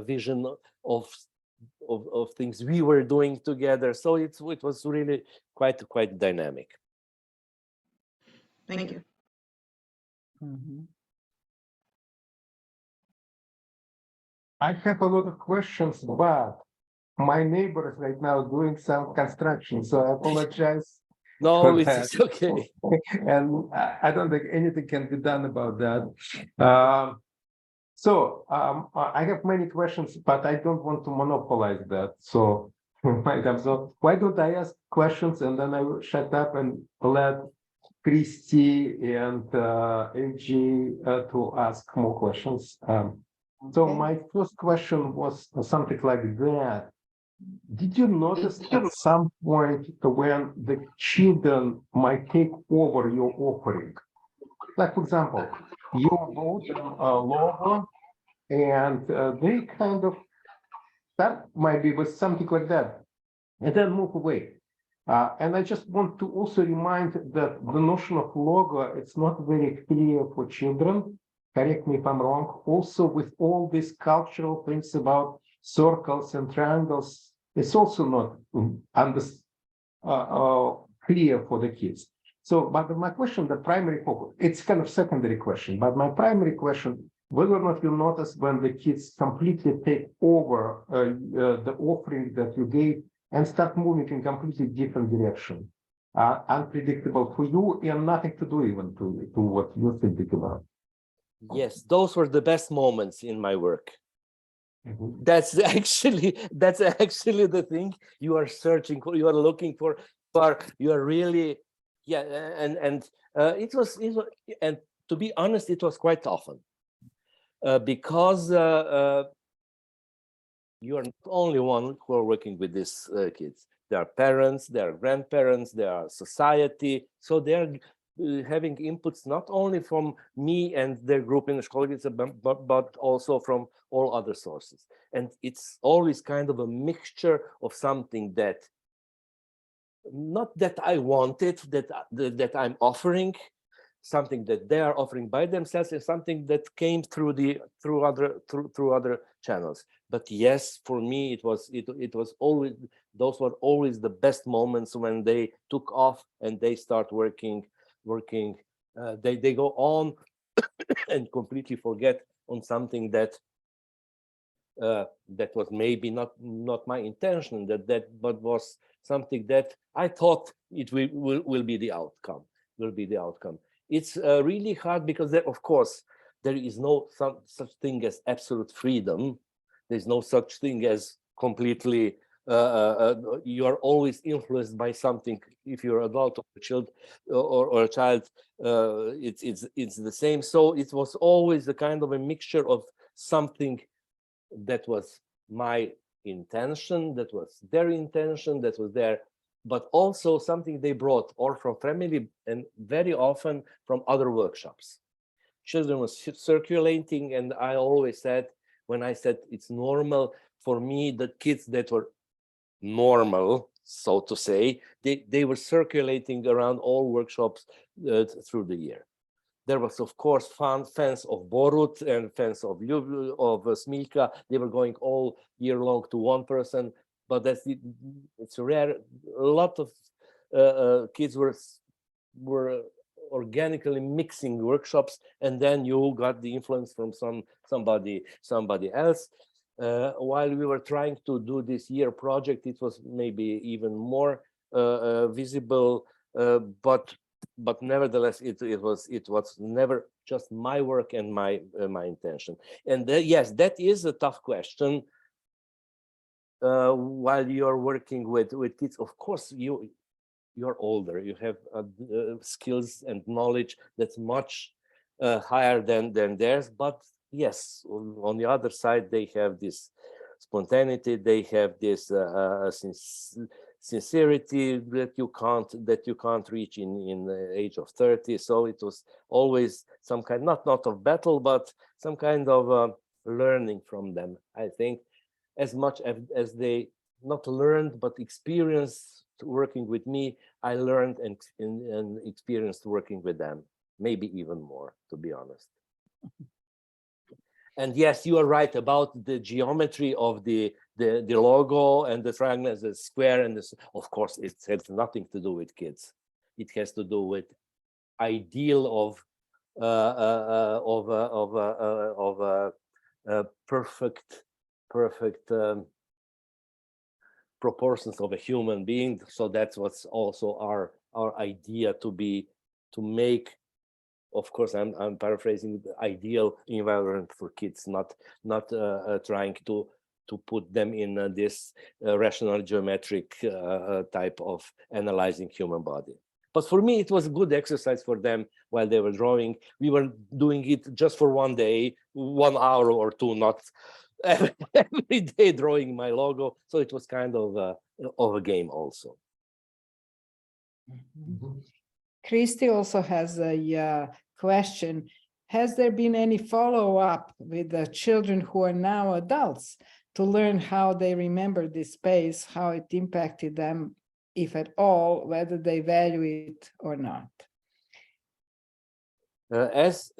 vision of things we were doing together. So it was really quite dynamic. Thank you. I have a lot of questions, but my neighbor is right now doing some construction, so I apologize. No, it's okay. And I don't think anything can be done about that. I have many questions, but I don't want to monopolize that. So, Madam, so why don't I ask questions and then I will shut up and let Christy and AG to ask more questions. So my first question was something like that. Did you notice at some point when the children might take over your offering? Like, for example, you wrote a logo and they kind of, that might be with something like that, and then move away. And I just want to also remind that the notion of logo, it's not very clear for children. Correct me if I'm wrong. Also, with all these cultural things about circles and triangles, it's also not clear for the kids. So, but my question, the primary focus, it's kind of secondary question, but my primary question, whether or not you notice when the kids completely take over the offering that you gave and start moving in completely different direction, unpredictable for you and nothing to do even to what you think about. Yes, those were the best moments in my work. That's actually the thing you are searching for, you are looking for, you are really, and it was, and to be honest, it was quite often because you are not only one who are working with these kids. There are parents, there are grandparents, there are society, so they are having inputs not only from me and their group in the Školigrica, but also from all other sources. And it's always kind of a mixture of something that, not that I wanted, that I'm offering, something that they are offering by themselves, and something that came through other channels. But yes, for me, it was always, those were always the best moments when they took off and they start working. They go on and completely forget on something that was maybe not my intention, but was something that I thought it will be the outcome. It's really hard because of course there is no such thing as absolute freedom. There's no such thing as completely. You are always influenced by something. If you're an adult or a child, or a child, it's the same. So it was always a kind of a mixture of something that was my intention, that was their intention, that was there, but also something they brought or from family and very often from other workshops. Children was circulating, and I always said, when I said it's normal for me, the kids that were normal so to say. They were circulating around all workshops through the year. There was, of course, fans of Borut and fans of Smilka. They were going all year long to one person, but it's rare. A lot of kids were organically mixing workshops, and then you got the influence from somebody else. While we were trying to do this year project, it was maybe even more visible, but nevertheless, it was never just my work and my intention. And yes, that is a tough question. While you're working with kids, of course, you're older. You have skills and knowledge that's much higher than theirs. But yes, on the other side, they have this spontaneity. They have this sincerity that you can't reach in the age of 30. So it was always some kind, not of battle, but some kind of learning from them. I think as much as they not learned but experienced working with me, I learned and experienced working with them, maybe even more, to be honest. And yes, you are right about the geometry of the logo and the triangle as a square, and this, of course, it has nothing to do with kids. It has to do with ideal of perfect proportions of a human being. So that's what's also our idea to make. Of course, I'm paraphrasing, the ideal environment for kids, not trying to put them in this rational geometric type of analyzing human body. But for me, it was a good exercise for them while they were drawing. We were doing it just for one day, 1 hour or two, not every day drawing my logo. So it was kind of a game also. Christy also has a question. Has there been any follow-up with the children who are now adults to learn how they remember this space, how it impacted them, if at all, whether they value it or not? As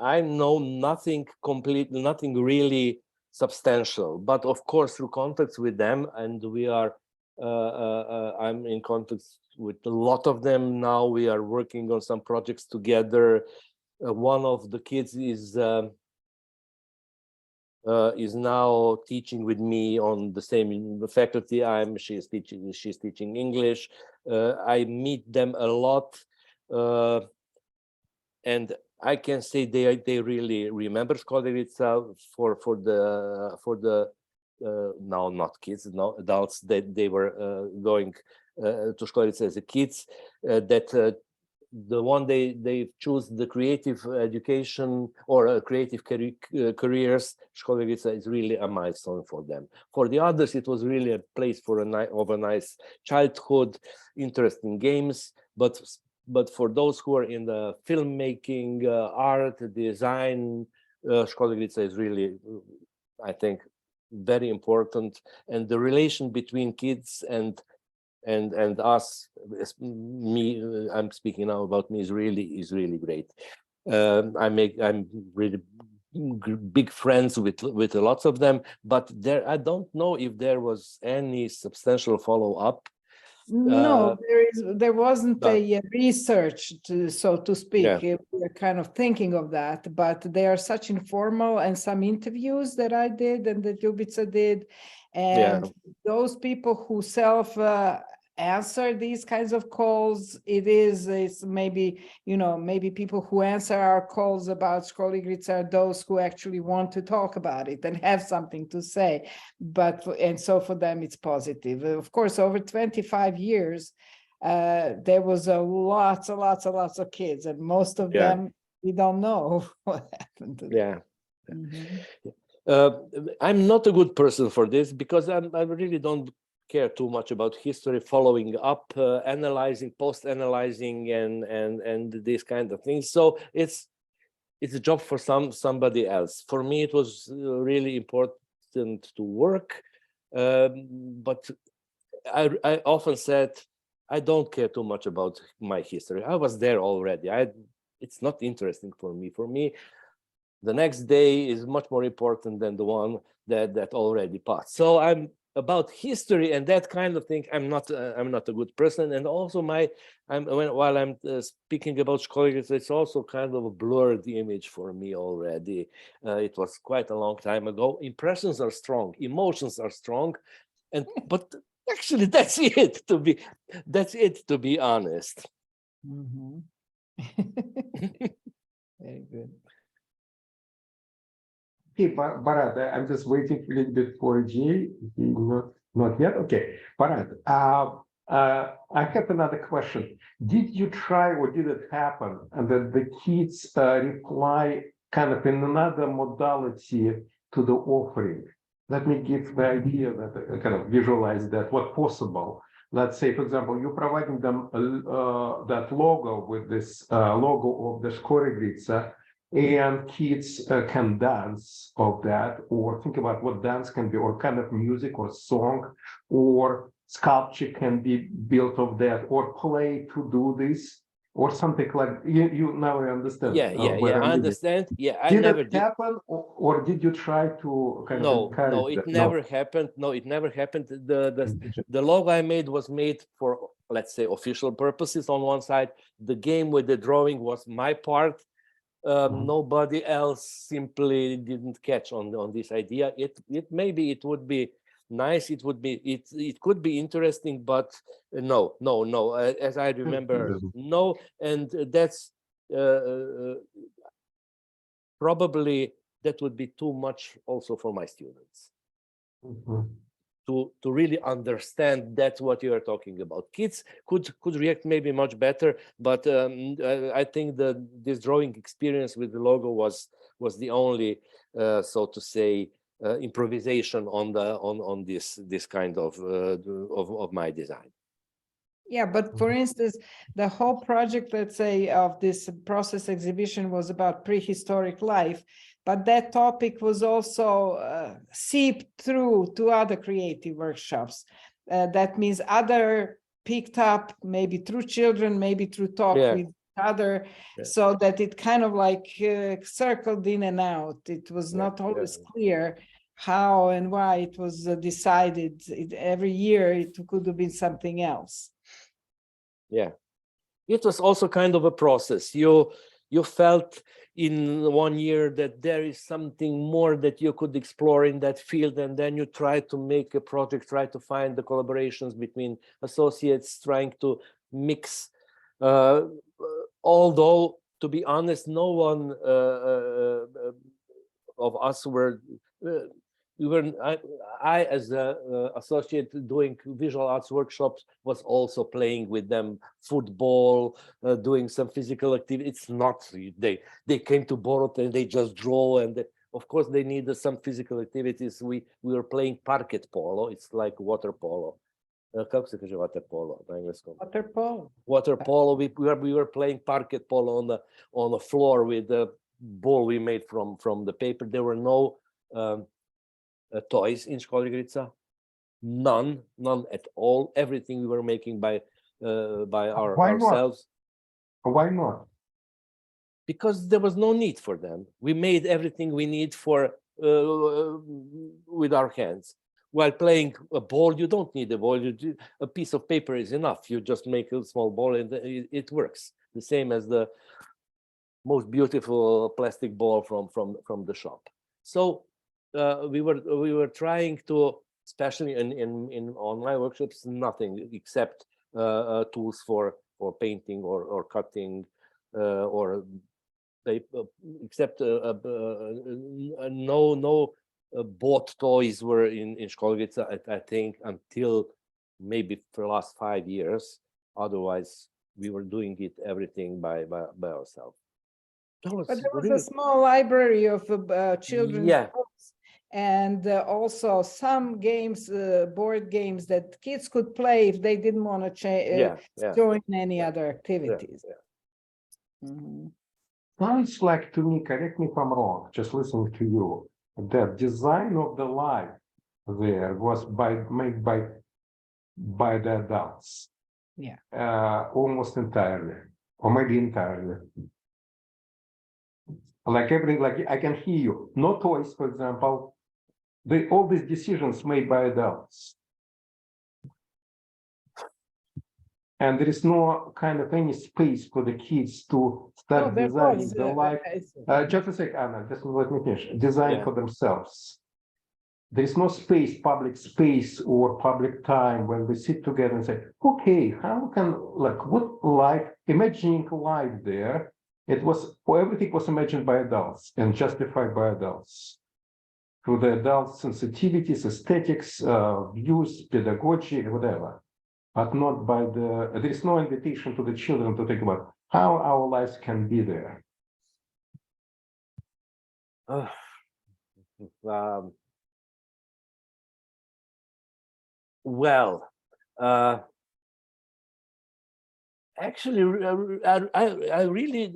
I know, nothing really substantial, but of course through contacts with them, and we are I'm in contact with a lot of them now. We are working on some projects together. One of the kids is now teaching with me on the same faculty. She's teaching English. I meet them a lot, and I can say they really remember Školigrica for the now not kids, now adults, that they were going to Školigrica as a kids, that the one they choose the creative education or creative careers, Školigrica is really a milestone for them. For the others, it was really a place for a nice childhood, interesting games, but for those who are in the filmmaking, art, design, Školigrica is really, I think, very important. And the relation between kids and us, me, I'm speaking now about me, is really great. I'm really big friends with lots of them, but I don't know if there was any substantial follow-up. No, there wasn't a research, so to speak. Yeah. We're kind of thinking of that, but they are such informal, and some interviews that I did and that Ljubica did, and those people who answer these kinds of calls, it's maybe, maybe people who answer our calls about Školigrica are those who actually want to talk about it and have something to say. And so for them, it's positive. Of course, over 25 years, there was lots of kids, and most of them, we don't know what happened to them. I'm not a good person for this, because I really don't care too much about history, following up, analyzing, post-analyzing, and these kind of things. So it's a job for somebody else. For me, it was really important to work, but I often said, I don't care too much about my history. I was there already. It's not interesting for me. For me, the next day is much more important than the one that already passed. So I'm about history and that kind of thing. I'm not a good person. And also while I'm speaking about Školigrica, it's also kind of a blurred image for me already. It was quite a long time ago. Impressions are strong, emotions are strong, but actually that's it. To be honest. Mhm. Very good. Okay, Barat, I'm just waiting a little bit for Jay. Not yet. Okay, Barat. I have another question. Did you try, or did it happen, and that the kids reply kind of in another modality to the offering? Let me give the idea that kind of visualize that what possible. Let's say, for example, you're providing them that logo with this logo of the Školigrica, and kids can dance of that, or think about what dance can be, or kind of music or song, or sculpture can be built of that, or play to do this, or something like you now I understand. Yeah, I understand. Yeah, I did never it happen, or did you try to kind of encourage no, it never happened. No, it never happened. The logo I made was made for, let's say, official purposes on one side. The game with the drawing was my part. Nobody else simply didn't catch on this idea. Maybe it would be nice. It could be interesting, but no. As I remember, no, and that's probably that would be too much also for my students. To really understand that's what you are talking about. Kids could react maybe much better, but I think this drawing experience with the logo was the only, so to say, improvisation on this kind of my design. Yeah, but for instance, the whole project, let's say, of this process exhibition was about prehistoric life, but that topic was also seeped through to other creative workshops. That means other picked up, maybe through children, maybe through talk with other, so that it kind of like circled in and out. It was not always clear how and why it was decided. Every year it could have been something else. Yeah, it was also kind of a process. You felt in 1 year that there is something more that you could explore in that field, and then you try to make a project, try to find the collaborations between associates, trying to mix. Although, to be honest, no one of us were. I as an associate doing visual arts workshops was also playing with them football, doing some physical activity. It's not they came to Borut and they just draw, and of course they needed some physical activities. We were playing parquet polo. It's like water polo. Kako se kaže water polo na engleskom? Water polo. Water polo. We were playing parquet polo on the floor with the ball we made from the paper. There were no toys in Školigrica, none at all. Everything we were making by ourselves. Why not? Because there was no need for them. We made everything we need for with our hands. While playing a ball, you don't need a ball. A piece of paper is enough. You just make a small ball and it works. The same as the most beautiful plastic ball from the shop. So we were trying to, especially in online workshops, nothing except tools for painting or cutting, or except no bought toys were in Školigrica, I think, until maybe for the last 5 years. Otherwise, we were doing everything by ourselves. But there was a small library of children's books, and also some games, board games that kids could play if they didn't want to join any other activities. Sounds like to me, correct me if I'm wrong, just listening to you, the design of the life there was made by by the adults. Yeah. Almost entirely, or maybe entirely. Like everything, like I can hear you. No toys, for example. All these decisions made by adults. And there is no kind of any space for the kids to start there designing was, their life. Just a sec, Anna, just let me finish. Design for themselves. There is no space, public space or public time when we sit together and say, okay, how can, like, what life, imagining life there, everything was imagined by adults and justified by adults. Through the adults' sensitivities, aesthetics, views, pedagogy, whatever. But not by there is no invitation to the children to think about how our lives can be there. Well, actually, I really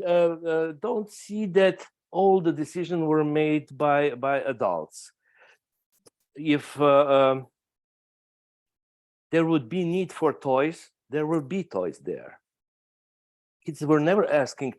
don't see that all the decisions were made by adults. If there would be need for toys, there will be toys there. Kids were never asking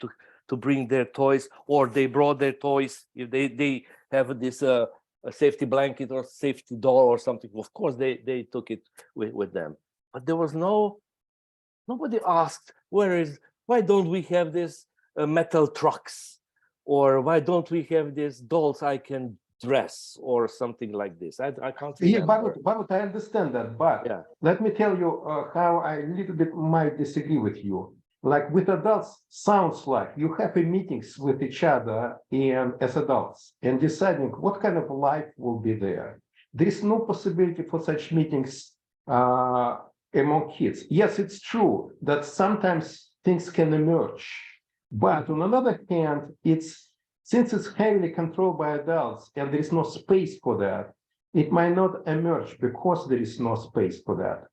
to bring their toys, or they brought their toys if they have this a safety blanket or safety doll or something. Of course, they took it with them. But there was nobody asked, why don't we have this metal trucks, or why don't we have these dolls I can dress or something like this. I can't remember. Yeah, Borut, I understand that, but let me tell you how I a little bit might disagree with you. Like with adults, sounds like you have meetings with each other and as adults and deciding what kind of life will be there. There is no possibility for such meetings among kids. Yes, it's true that sometimes things can emerge, but on the other hand, since it's heavily controlled by adults and there is no space for that, it might not emerge because there is no space for that.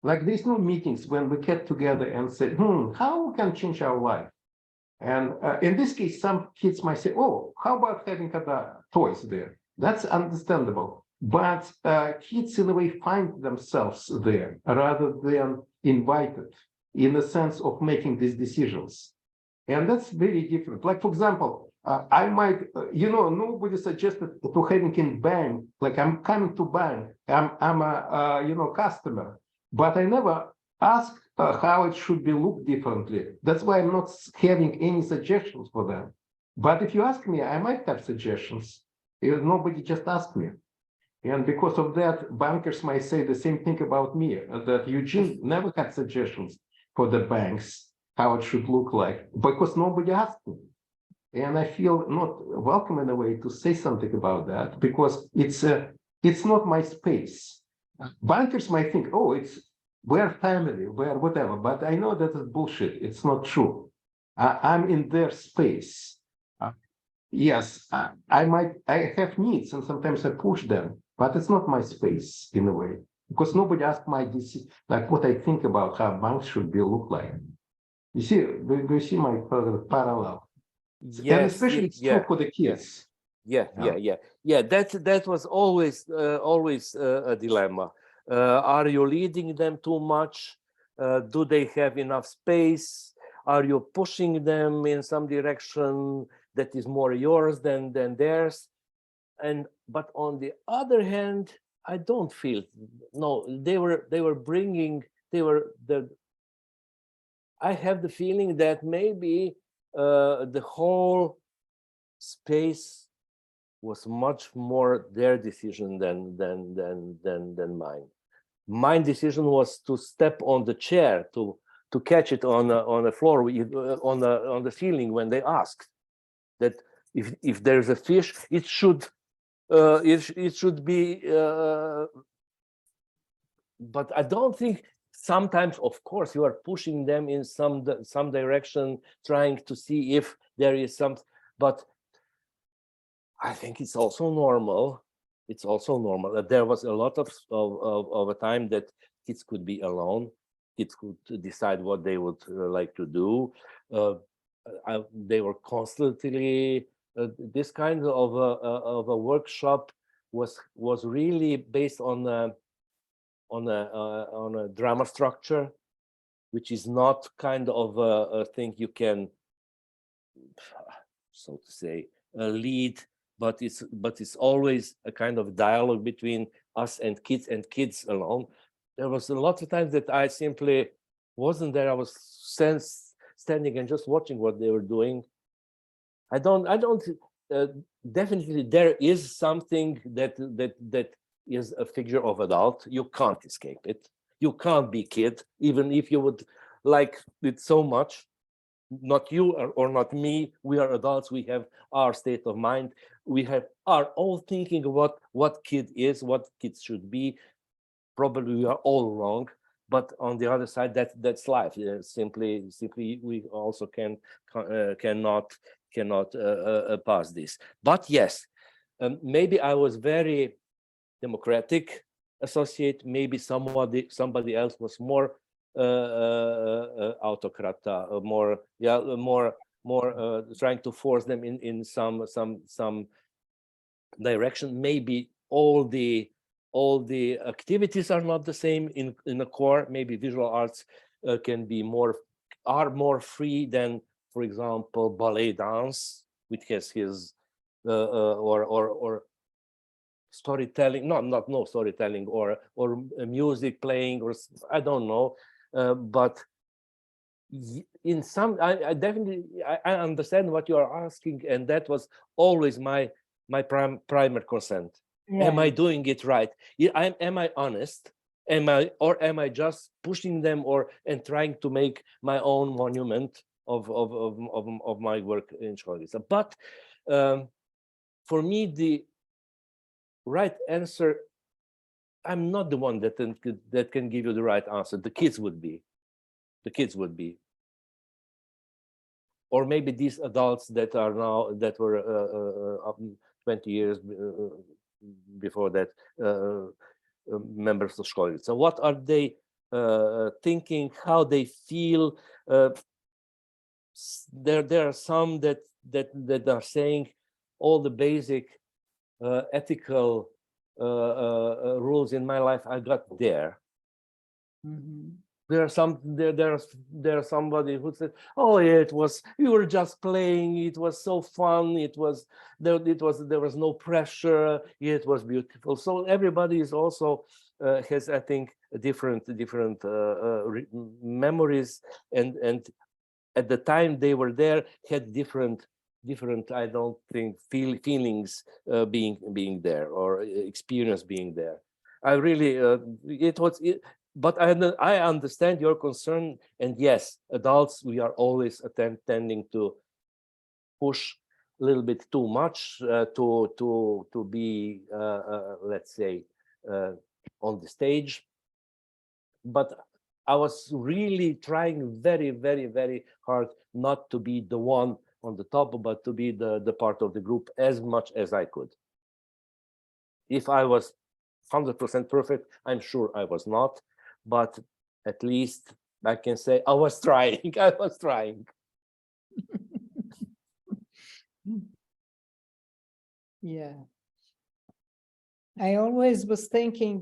Like there's no meetings when we get together and say, how we can change our life? And in this case, some kids might say, oh, how about having other toys there? That's understandable. But kids in a way find themselves there rather than invited in the sense of making these decisions. And that's very different. Like, for example, I might, nobody suggested to having in bank, like I'm coming to bank, I'm a, customer, but I never asked how it should be looked differently. That's why I'm not having any suggestions for them. But if you ask me, I might have suggestions. Nobody just asked me. And because of that, bankers might say the same thing about me, that Eugene never had suggestions for the banks, how it should look like, because nobody asked me. And I feel not welcome in a way to say something about that because it's not my space. Bankers might think, oh, we're family, we're whatever, but I know that is bullshit. It's not true. I'm in their space. Yes, I have needs and sometimes I push them, but it's not my space in a way because nobody asked my decision, like what I think about how banks should look like. You see, do you see my parallel? Yes, and especially it's true for the kids. Yeah. That was always a dilemma. Are you leading them too much? Do they have enough space? Are you pushing them in some direction that is more yours than theirs? But on the other hand, I don't feel they were bringing. I have the feeling that maybe the whole space was much more their decision than mine. My decision was to step on the chair to catch it on the floor, on the ceiling when they asked that if there's a fish, it should be. But I don't think. Sometimes, of course, you are pushing them in some direction, trying to see if there is some. But I think it's also normal. It's also normal that there was a lot of a time that kids could be alone. Kids could decide what they would like to do. They were constantly. This kind of a workshop was really based on. on a drama structure, which is not kind of a thing you can, so to say, lead, but it's always a kind of dialogue between us and kids alone. There was a lot of times that I simply wasn't there. I was standing and just watching what they were doing. I don't definitely there is something that is a figure of adult. You can't escape it. You can't be kid, even if you would like it so much. Not you or not me. We are adults. We have our state of mind. We have our own thinking about what kid is, what kids should be. Probably we are all wrong, but on the other side, that's life. Simply, we also cannot pass this. But yes, maybe I was very democratic associate. Maybe somebody else was more autocrat, more trying to force them in some direction. Maybe all the activities are not the same in the core. Maybe visual arts can be more free than, for example, ballet dance, which has his or storytelling, no storytelling, or music playing, or I don't know. But in some, I definitely I understand what you are asking, and that was always my primer concern. Yeah. Am I doing it right? Am I honest? Am I just pushing them and trying to make my own monument of my work in Školigrica? But for me, the right answer, I'm not the one that can give you the right answer. The kids would be. Or maybe these adults that were 20 years before that, members of Školigrica. So what are they thinking? How they feel? There are some that are saying all the basic ethical rules in my life I got there. Mm-hmm. There are somebody who said, "Oh yeah, we were just playing. It was so fun. There was no pressure. It was beautiful." So everybody is also has, I think, different memories, and at the time they were there had different I don't think feelings being there, or experience being there. I really but I understand your concern, and yes, adults, we are always tending to push a little bit too much to be let's say on the stage. But I was really trying very, very, very hard not to be the one on the top, but to be the part of the group as much as I could. If I was 100% perfect, I'm sure I was not, but at least I can say I was trying. I was trying. Yeah. I always was thinking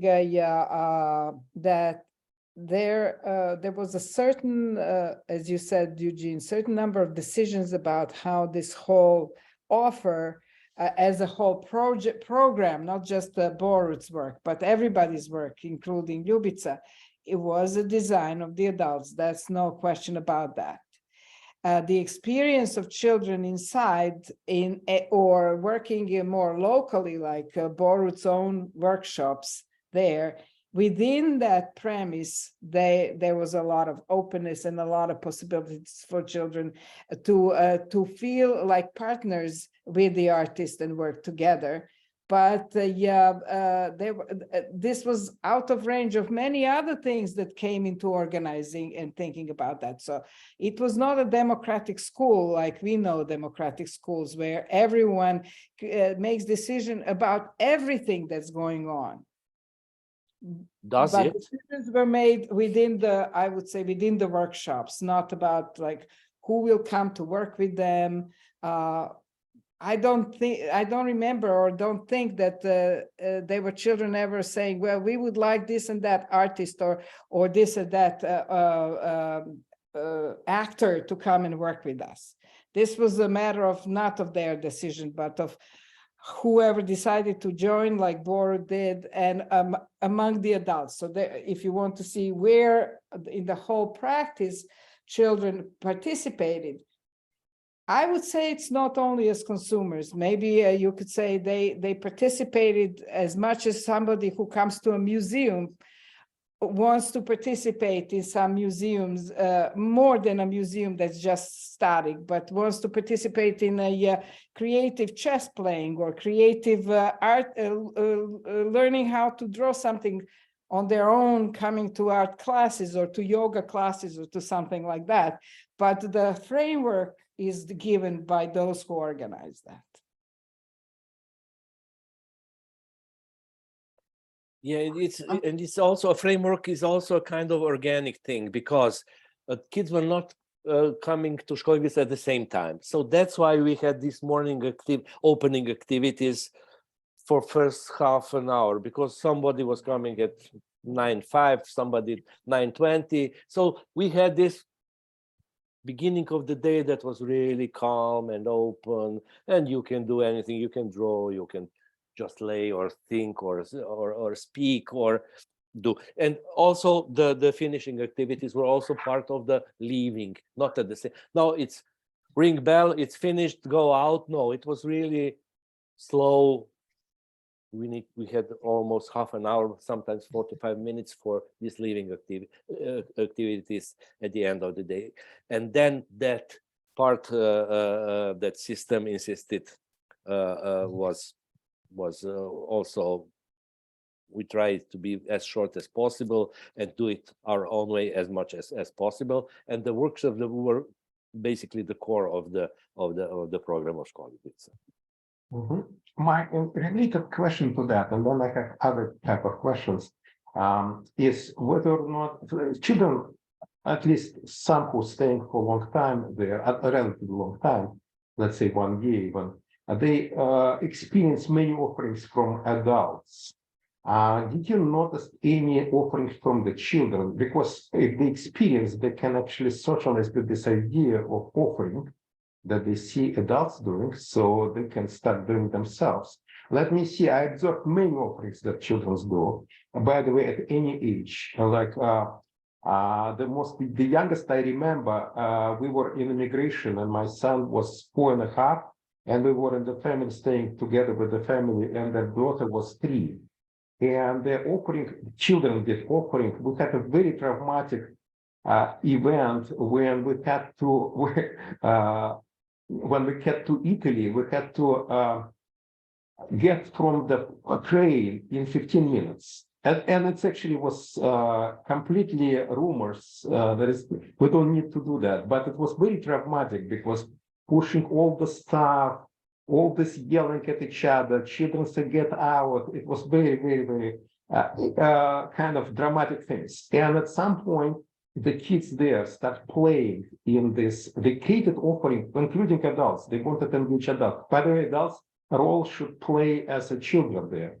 that there was a certain, as you said, Eugene, certain number of decisions about how this whole offer as a whole program, not just Borut's work, but everybody's work, including Ljubica, it was a design of the adults. That's no question about that. The experience of children inside or working more locally, like Borut's own workshops there, within that premise, there was a lot of openness and a lot of possibilities for children to feel like partners with the artist and work together. But this was out of range of many other things that came into organizing and thinking about that. So it was not a democratic school like we know democratic schools, where everyone makes decision about everything that's going on. But decisions were made within I would say, within the workshops, not about like who will come to work with them. I don't remember or don't think that they were children ever saying, well, we would like this and that artist or this or that actor to come and work with us. This was a matter of not of their decision, but of whoever decided to join, like Borut did, and among the adults. So if you want to see where in the whole practice children participated, I would say it's not only as consumers. Maybe you could say they participated as much as somebody who comes to a museum wants to participate in some museums, more than a museum that's just static, but wants to participate in a creative chess playing or creative art, learning how to draw something on their own, coming to art classes or to yoga classes or to something like that. But the framework is given by those who organize that. Yeah, it's also a framework is also a kind of organic thing, because kids were not coming to Školigrica at the same time. So that's why we had this morning opening activities for first half an hour, because somebody was coming at 9:05, somebody 9:20. So we had this beginning of the day that was really calm and open, and you can do anything. You can draw, you can just lay or think or speak or do. And also the finishing activities were also part of the leaving, not at the same. No, it's ring bell, it's finished, go out. No, it was really slow. We had almost half an hour, sometimes 45 minutes for these leaving activities at the end of the day. And then that part, that system insisted was also, we tried to be as short as possible and do it our own way as much as possible. And the workshops were basically the core of the program of Školigrica. Mm-hmm. My related question to that, and then I have other type of questions, is whether or not children, at least some who staying for a long time there, a relatively long time, let's say 1 year even, they experience many offerings from adults. Did you notice any offerings from the children? Because if they experience, they can actually socialize with this idea of offering that they see adults doing, so they can start doing themselves. Let me see, I observed many offerings that children do, by the way, at any age. Like the youngest I remember, we were in immigration and my son was 4.5, and we were in the family staying together with the family, and their daughter was 3. And they're offering, children did offering, we had a very traumatic event when we had to, when we get to Italy, we had to get from the train in 15 minutes. And it actually was completely rumors. We don't need to do that. But it was very traumatic because pushing all the stuff, all this yelling at each other, children say, get out. It was very, very, very kind of dramatic things. And at some point, the kids there start playing in this, they created offering, including adults. They wanted to engage adults. By the way, adults all should play as a children there.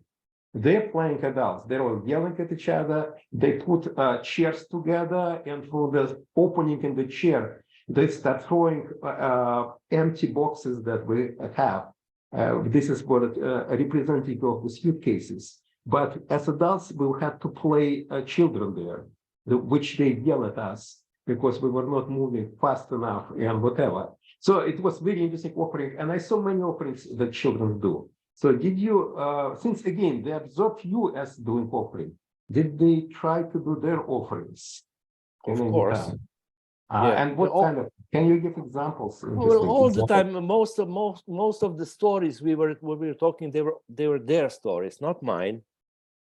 They're playing adults. They're all yelling at each other. They put chairs together, and through the opening in the chair, they start throwing empty boxes that we have. This is what representative of the suitcases. But as adults, we'll have to play children there, which they yell at us because we were not moving fast enough and whatever. So it was very interesting offering, and I saw many offerings that children do. So did you, since again, they observed you as doing offering, did they try to do their offerings? Of course. Yeah. And what kind of, can you give examples? Well, all the time, most of the stories we were talking, they were their stories, not mine.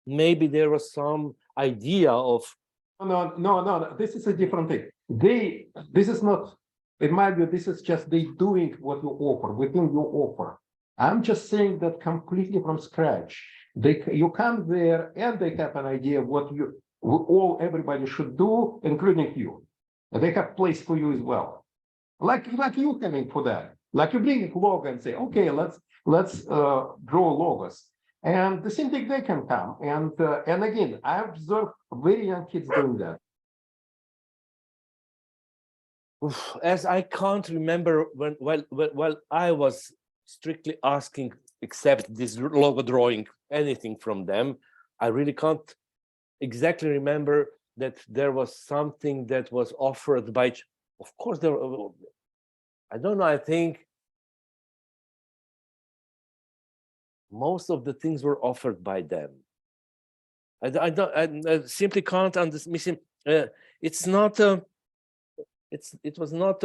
Maybe there was some idea of. No, this is a different thing. This is not, in my view, this is just they doing what you offer, within your offer. I'm just saying that completely from scratch. You come there and they have an idea of what everybody should do, including you. And they have place for you as well. Like you coming for that. Like you bring a logo and say, okay, let's draw logos. And the same thing, they can come. And again, I observe very young kids doing that. As I can't remember while I was strictly asking, except this logo drawing, anything from them, I really can't exactly remember that there was something that was offered by, of course, there, I don't know, I think most of the things were offered by them. I simply can't understand. It's not it was not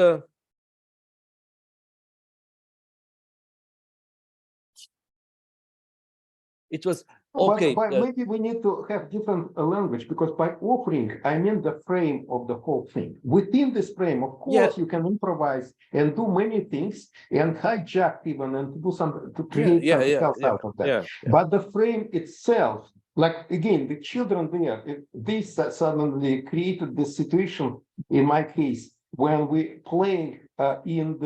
it was okay. But maybe we need to have different language, because by offering, I mean the frame of the whole thing. Within this frame, of course, you can improvise and do many things and hijack even and do some to create something else out of that. But the frame itself, like again, the children there, they suddenly created this situation. In my case, when we playing in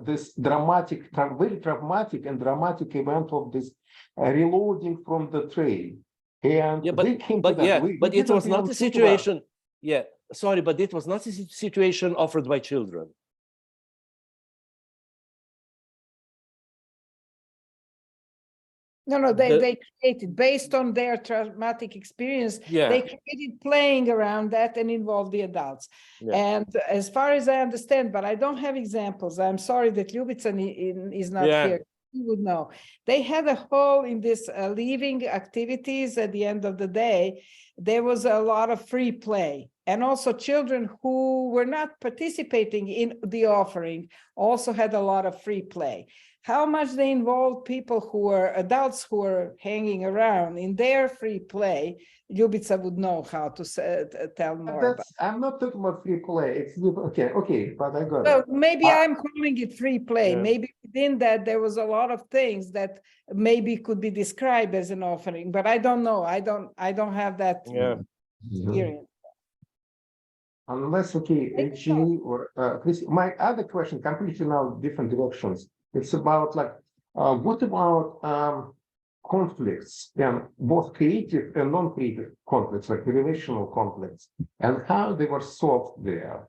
this dramatic, very traumatic and dramatic event of this reloading from the train, and they came to that. But it was not a situation. Yeah, sorry, but it was not a situation offered by children. No, they created, based on their traumatic experience, they created playing around that and involved the adults. And as far as I understand, but I don't have examples, I'm sorry that Ljubica is not here, you would know. They had a whole, in this leaving activities at the end of the day, there was a lot of free play. And also children who were not participating in the offering also had a lot of free play. How much they involved people who were adults who were hanging around in their free play, Ljubica would know how to tell more about. I'm not talking about free play. It's okay, but I got it. Maybe I'm calling it free play. Maybe within that there was a lot of things that maybe could be described as an offering, but I don't know. I don't have that experience. Unless Ginny or Chris, my other question, completely now different directions. It's about like, what about conflicts, and both creative and non-creative conflicts, like relational conflicts, and how they were solved there.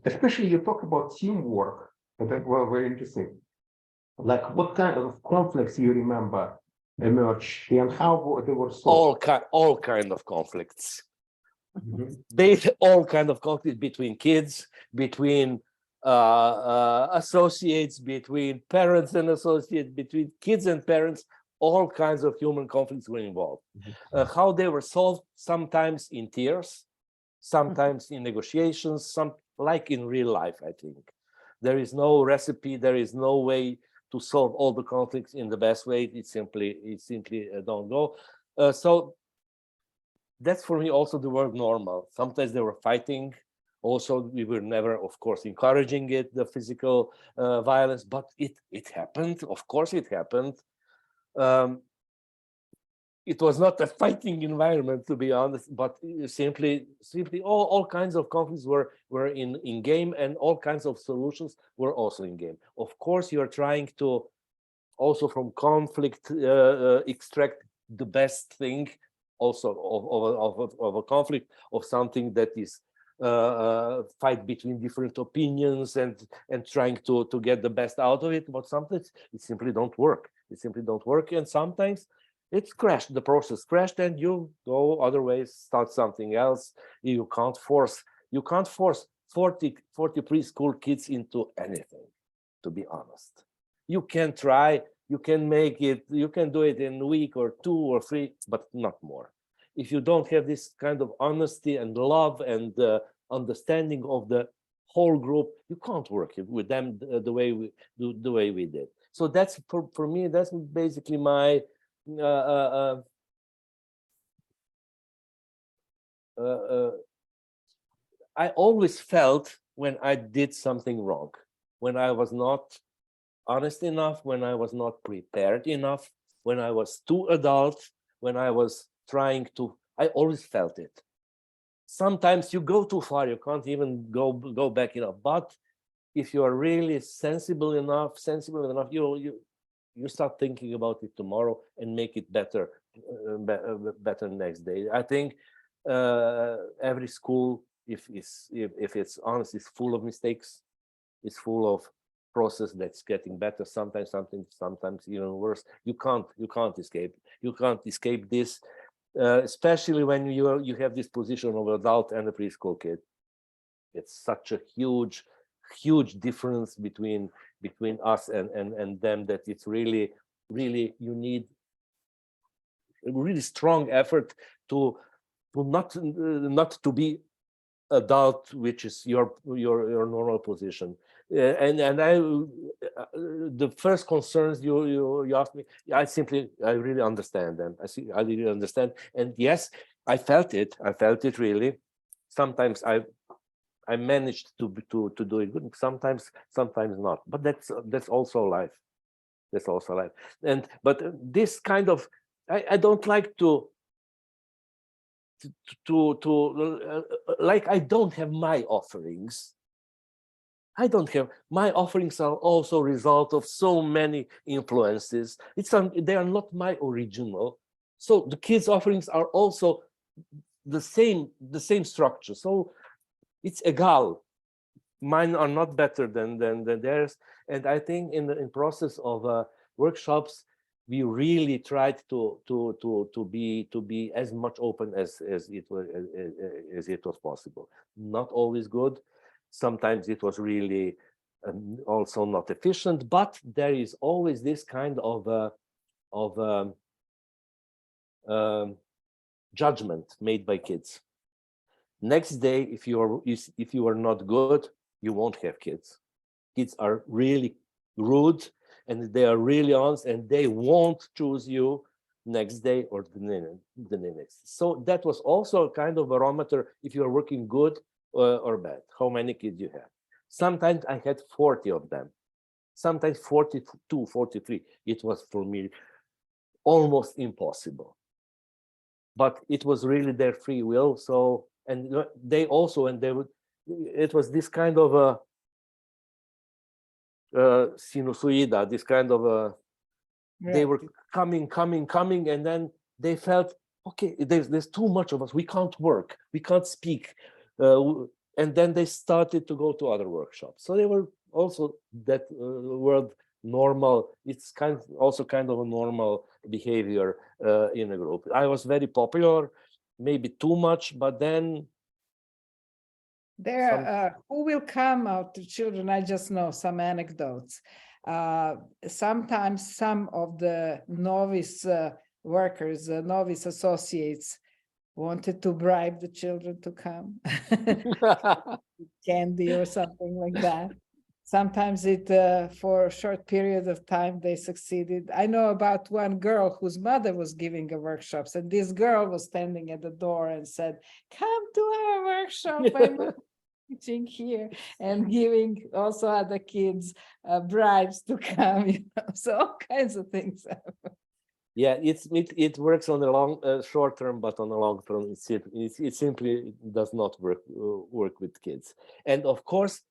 Especially you talk about teamwork, that was very interesting. Like what kind of conflicts you remember emerged and how they were solved? All kind of conflicts. All kind of conflicts between kids, between associates, between parents and associates, between kids and parents. All kinds of human conflicts were involved. How they were solved, sometimes in tears, sometimes in negotiations, some like in real life. I think there is no recipe, there is no way to solve all the conflicts in the best way. It simply don't go. So that's for me also the word normal. Sometimes they were fighting. Also, we were never, of course, encouraging it, the physical violence, but it happened. Of course, it happened. It was not a fighting environment, to be honest, but simply all kinds of conflicts were in game, and all kinds of solutions were also in game. Of course, you are trying to also from conflict extract the best thing, also of a conflict, of something that is fight between different opinions and trying to get the best out of it, but sometimes it simply don't work. And sometimes it's crashed, the process crashed, and you go other ways, start something else. You can't force 40 preschool kids into anything, to be honest. You can try, you can make it, you can do it in a week or 2 or 3, but not more. If you don't have this kind of honesty and love and understanding of the whole group, you can't work with them the way we did. So that's for me. That's basically my I always felt when I did something wrong, when I was not honest enough, when I was not prepared enough, when I was too adult, when I was trying to, I always felt it. Sometimes you go too far, you can't even go back enough, but if you are really sensible enough, you start thinking about it tomorrow and make it better, better next day. I think every school, if it's honest, is full of mistakes. It's full of process that's getting better. Sometimes even worse. You can't escape. You can't escape this, especially when you have this position of adult and a preschool kid. It's such a huge difference between us and them, that it's really you need a really strong effort to not to be adult, which is your normal position. And the first concerns you asked me, I really understand them. I really understand, and yes, I felt it really. Sometimes I managed to do it good, sometimes not, but that's also life. But this kind of, I don't like to like, I don't have my offerings. My offerings are also a result of so many influences. They are not my original. So the kids' offerings are also the same structure. So it's egal. Mine are not better than theirs. And I think in the process of workshops, we really tried to be as much open as it was possible. Not always good. Sometimes it was really also not efficient. But there is always this kind of judgment made by kids. Next day, if you are not good, you won't have kids. Kids are really rude, and they are really honest, and they won't choose you next day or the next. So that was also a kind of barometer if you are working good or bad, how many kids you have. Sometimes I had 40 of them, sometimes 42, 43. It was for me almost impossible. But it was really their free will. So, and they also, it was this kind of a sinusoida, this kind of a, they were coming, and then they felt, okay, there's too much of us, we can't work, we can't speak, and then they started to go to other workshops. So they were also that word normal. It's also kind of a normal behavior in a group. I was very popular, maybe too much, but then who will come out to children? I just know some anecdotes. Sometimes some of the novice workers, novice associates, wanted to bribe the children to come, candy or something like that. Sometimes for a short period of time, they succeeded. I know about one girl whose mother was giving a workshops, and this girl was standing at the door and said, "Come to our workshop. I'm teaching here," and giving also other kids bribes to come. So all kinds of things happen. Yeah, it works on the short term, but on the long term, it simply does not work with kids. And of course,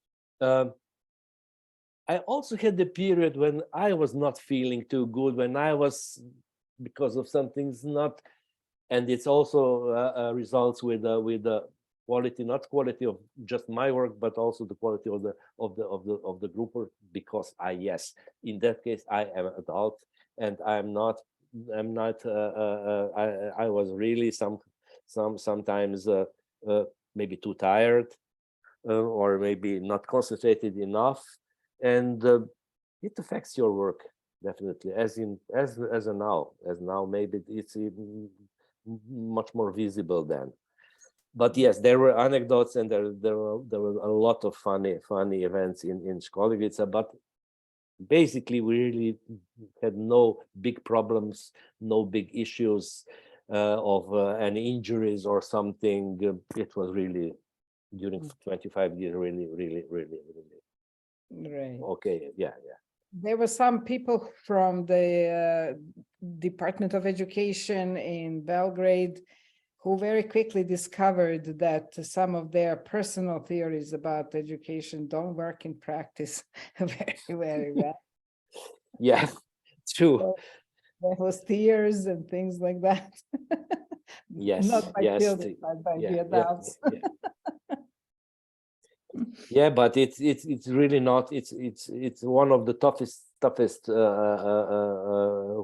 I also had the period when I was not feeling too good, when I was, because of some things, not, and it's also results with the quality, not quality of just my work, but also the quality of the group work. Because in that case, I am an adult, and I was really sometimes maybe too tired, or maybe not concentrated enough, and it affects your work definitely. As now, maybe it's even much more visible then. But yes, there were anecdotes, and there were a lot of funny events in Školigrica, but basically we really had no big problems, no big issues of any injuries or something. It was really, during 25 years, really Right. okay. Yeah. There were some people from the Department of Education in Belgrade who very quickly discovered that some of their personal theories about education don't work in practice very, very well. Yeah, true. So there was tears and things like that. Yes, Not by yes, children, but by the adults. Yeah, but it's really not. It's one of the toughest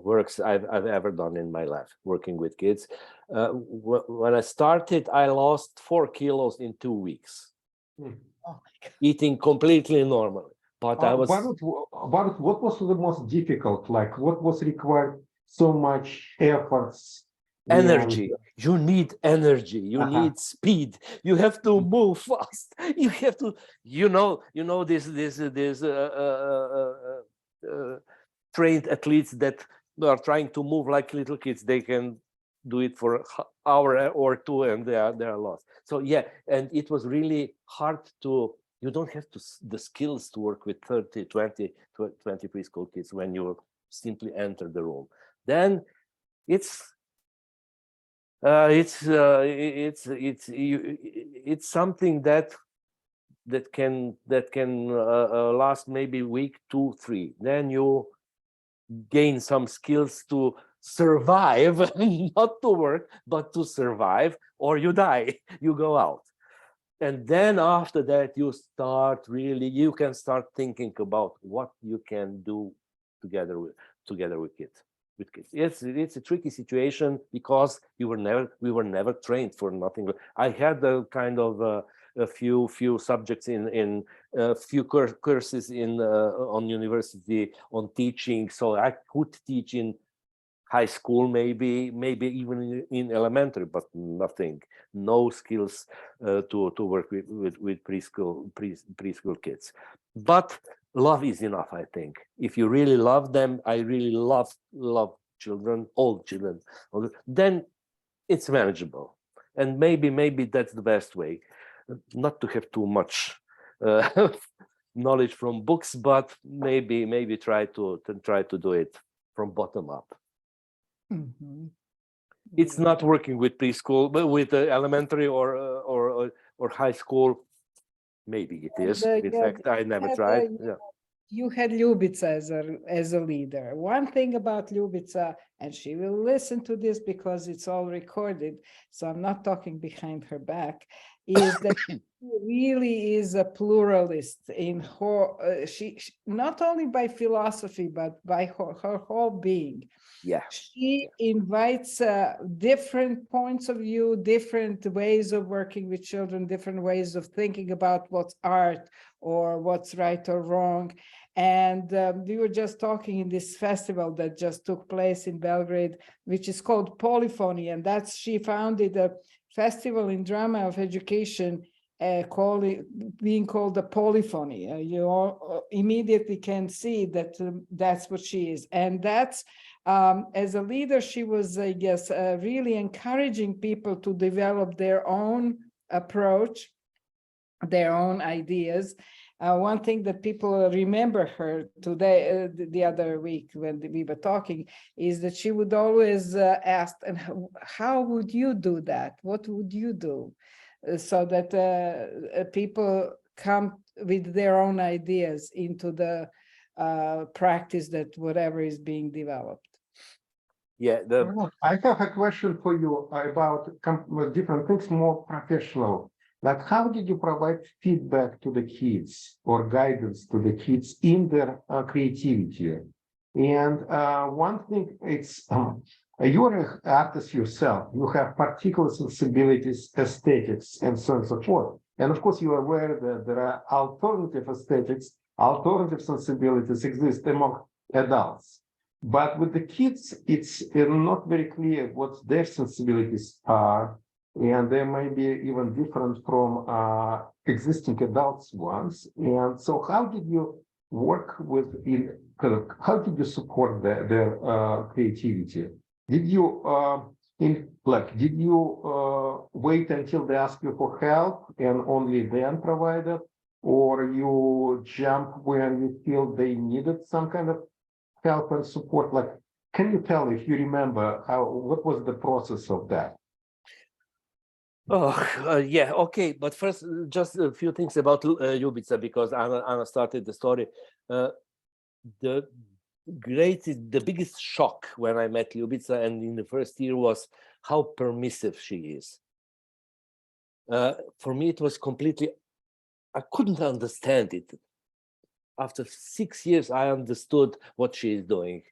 works I've ever done in my life, working with kids. When I started, I lost 4 kilos in 2 weeks, Oh my God. eating completely normal. But I was. What was the most difficult? Like, what was required so much efforts? Energy. You need energy. You need speed. You have to move fast. You have to, this trained athletes that are trying to move like little kids. They can do it for an hour or two, and they are lost. So yeah, and it was really hard to. You don't have the skills to work with 30, 20 preschool kids when you simply enter the room. Then it's something that can last maybe week, 2, 3. Then you gain some skills to survive, not to work, but to survive, or you die, you go out. And then after that, you can start thinking about what you can do together with kids. It's a tricky situation because we were never trained for nothing. I had a kind of a few subjects in a few courses on university on teaching, so I could teach in high school, maybe even in elementary, but no skills to work with preschool kids. But love is enough, I think. If you really love them, I really love children, all children, then it's manageable. And maybe that's the best way, not to have too much knowledge from books, but maybe try to do it from bottom up. Mm-hmm. It's not working with preschool, but with elementary or high school. Maybe it is. In fact, I never tried. You had Ljubica as a leader. One thing about Ljubica, and she will listen to this because it's all recorded, so I'm not talking behind her back, is that she really is a pluralist in her. She not only by philosophy but by her whole being. Yeah. She invites different points of view, different ways of working with children, different ways of thinking about what's art or what's right or wrong. And we were just talking in this festival that just took place in Belgrade, which is called Polyphony. And she founded a festival in drama of education being called the Polyphony. You all immediately can see that that's what she is. And that's, as a leader, she was, I guess, really encouraging people to develop their own approach, their own ideas. One thing that people remember her today, the other week when we were talking, is that she would always ask, and how would you do that? What would you do? So that people come with their own ideas into the practice that whatever is being developed. Yeah, I have a question for you about different things, more professional. Like, how did you provide feedback to the kids or guidance to the kids in their creativity? And one thing, it's you're an artist yourself. You have particular sensibilities, aesthetics, and so on and so forth. And of course, you are aware that there are alternative aesthetics, alternative sensibilities exist among adults. But with the kids, it's not very clear what their sensibilities are. And they may be even different from existing adults ones. And so how did you work with, how did you support their creativity? Did you, wait until they ask you for help and only then provide it? Or you jump when you feel they needed some kind of help and support? Like, can you tell, if you remember, what was the process of that? Oh, yeah, okay. But first, just a few things about Ljubica, because Anna started the story. The biggest shock when I met Ljubica and in the first year was how permissive she is. For me, it was completely, I couldn't understand it. After 6 years, I understood what she is doing,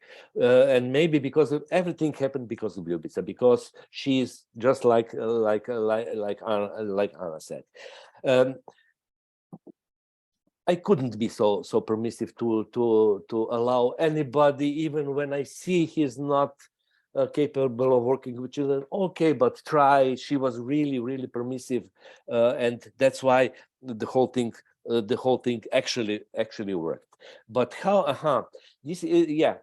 and maybe because of everything happened because of Ljubica, because she is just like Anna said. I couldn't be so permissive to allow anybody, even when I see he's not capable of working with children. Okay, but try. She was really permissive, and that's why the whole thing actually worked. But how? This is, yeah.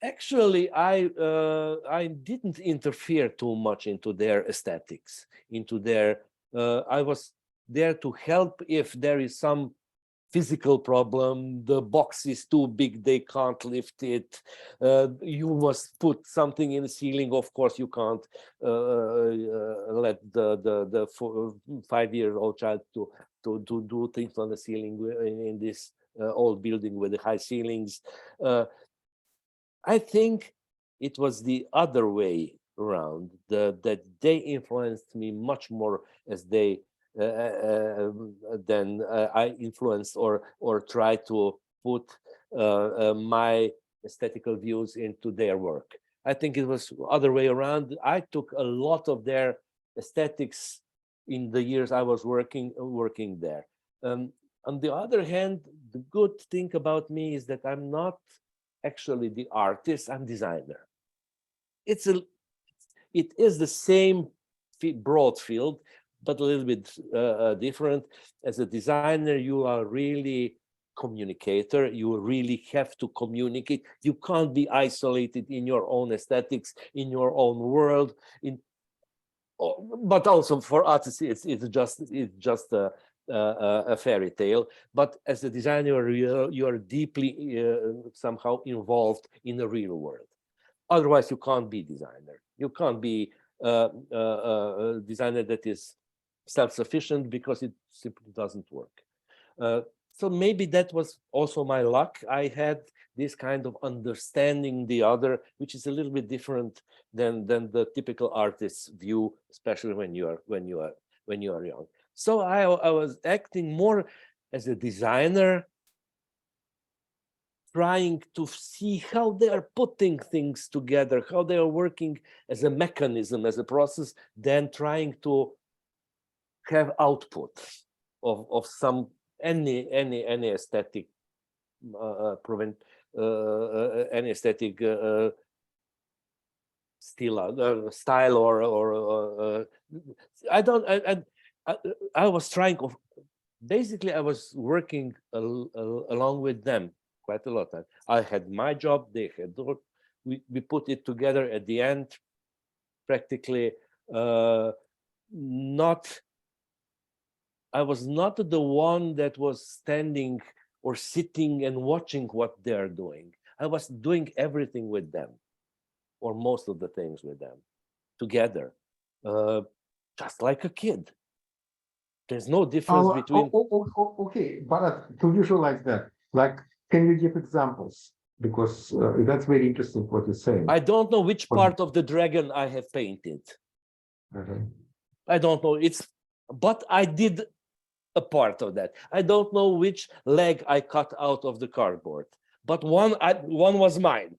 Actually, I didn't interfere too much into their aesthetics, into their. I was there to help if there is some physical problem. The box is too big, they can't lift it. You must put something in the ceiling. Of course, you can't let the 5-year-old child to do things on the ceiling in this old building with the high ceilings. I think it was the other way around, that they influenced me much more as they than I influenced or tried to put my aesthetical views into their work. I think it was other way around. I took a lot of their aesthetics in the years I was working there. On the other hand, the good thing about me is that I'm not actually the artist, I'm designer. It is the same broad field, but a little bit different. As a designer, you are really communicator. You really have to communicate. You can't be isolated in your own aesthetics, in your own world. But also for artists, it's just a fairy tale. But as a designer, you are deeply somehow involved in the real world. Otherwise, you can't be designer. You can't be a designer that is self-sufficient, because it simply doesn't work. So maybe that was also my luck. I had this kind of understanding the other, which is a little bit different than the typical artist's view, especially when you are young. So I was acting more as a designer, trying to see how they are putting things together, how they are working as a mechanism, as a process, than trying to have output of some any aesthetic any aesthetic style or I was trying of basically I was working along with them quite a lot. I had my job, they had we put it together at the end, practically I was not the one that was standing or sitting and watching what they're doing. I was doing everything with them, or most of the things with them, together, just like a kid. There's no difference between. Okay, but to visualize that, like, can you give examples? Because that's very interesting what you're saying. I don't know which part of the dragon I have painted. I don't know. But I did a part of that. I don't know which leg I cut out of the cardboard, but one was mine.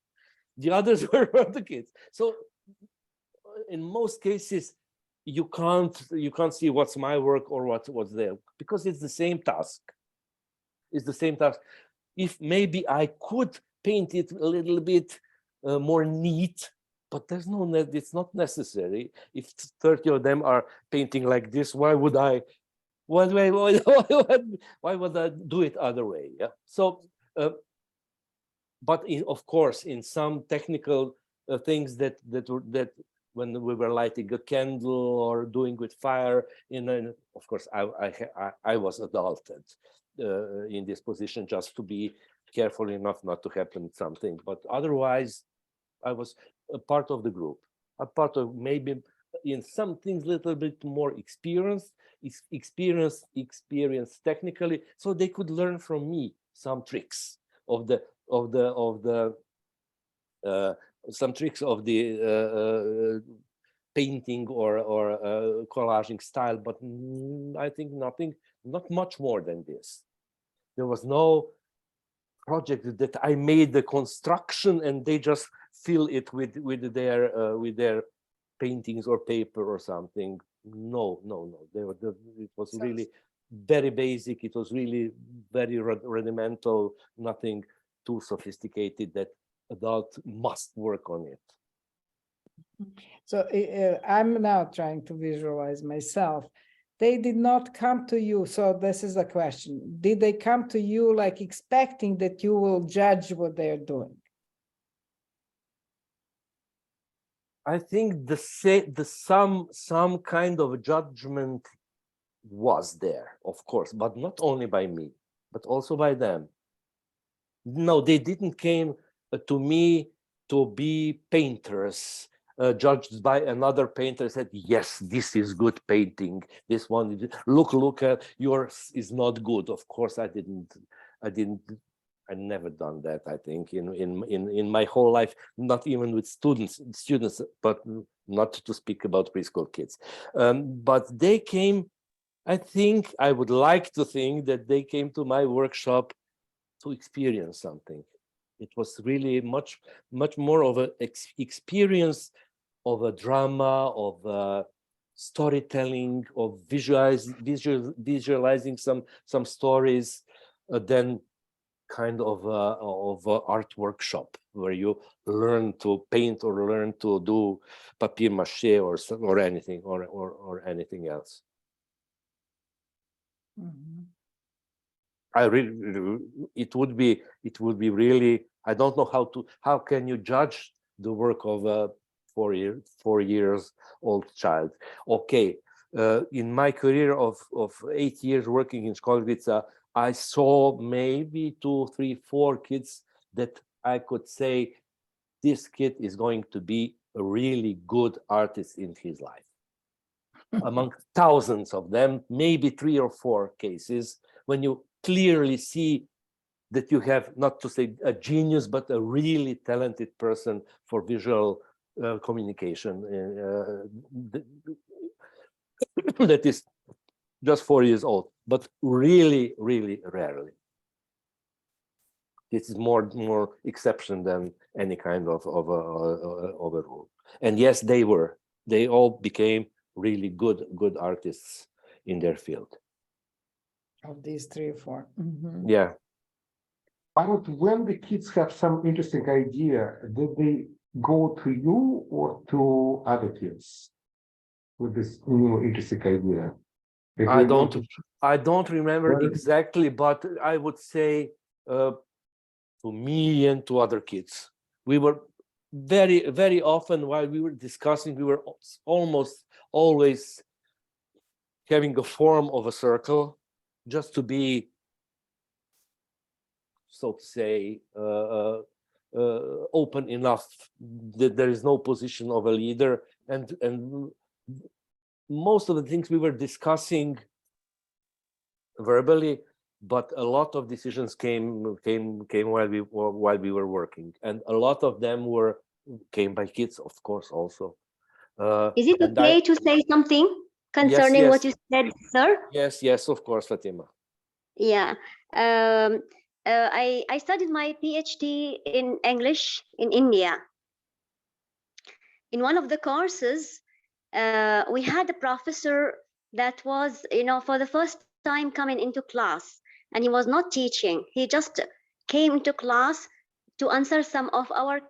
The others were the kids. So in most cases, you can't see what's my work or what's there, because it's the same task. It's the same task. If maybe I could paint it a little bit more neat, but there's no, it's not necessary. If 30 of them are painting like this, why would I do it other way? Yeah. So, but of course, in some technical things that when we were lighting a candle or doing with fire, of course, I was adulted in this position just to be careful enough not to happen something. But otherwise, I was a part of the group, a part of maybe in some things little bit more experienced technically, so they could learn from me some tricks of the painting or collaging style, but I think not much more than this. There was no project that I made the construction and they just fill it with their paintings or paper or something. No. It was really very basic. It was really very rudimental, nothing too sophisticated that adult must work on it. So I'm now trying to visualize myself. They did not come to you. So this is a question. Did they come to you like expecting that you will judge what they're doing? I think some kind of judgment was there, of course, but not only by me, but also by them. No, they didn't came to me to be painters, judged by another painter, said, yes, this is good painting. This one, look at yours is not good. Of course, I never done that, I think, in my whole life, not even with students, but not to speak about preschool kids. But they came, I think, I would like to think that they came to my workshop to experience something. It was really much more of an experience of a drama, of storytelling, of visualizing some stories, than kind of art workshop where you learn to paint or learn to do papier mâché or anything or anything else. Mm-hmm. It would be really, I don't know how can you judge the work of a 4 years old child. Okay, in my career of 8 years working in Školigrica, I saw maybe 2, 3, 4 kids that I could say this kid is going to be a really good artist in his life. Among thousands of them, maybe 3 or 4 cases when you clearly see that you have, not to say a genius, but a really talented person for visual communication that is just 4 years old, but really, really rarely. This is more exception than any kind of a rule. And yes, they all became really good artists in their field. Of these 3 or 4. Mm-hmm. Yeah. But when the kids have some interesting idea, did they go to you or to other kids with this new interesting idea? I don't remember exactly, but I would say to me and to other kids. We were very, very often while we were discussing, we were almost always having a form of a circle, just to be, so to say, open enough that there is no position of a leader, and most of the things we were discussing verbally, but a lot of decisions came while we were working, and a lot of them came by kids, of course, also. Is it okay to say something concerning yes. what you said, sir? Yes, of course, Fatima. Yeah. I studied my PhD in English in India. In one of the courses, we had a professor that was, for the first time coming into class, and he was not teaching. He just came to class to answer some of our,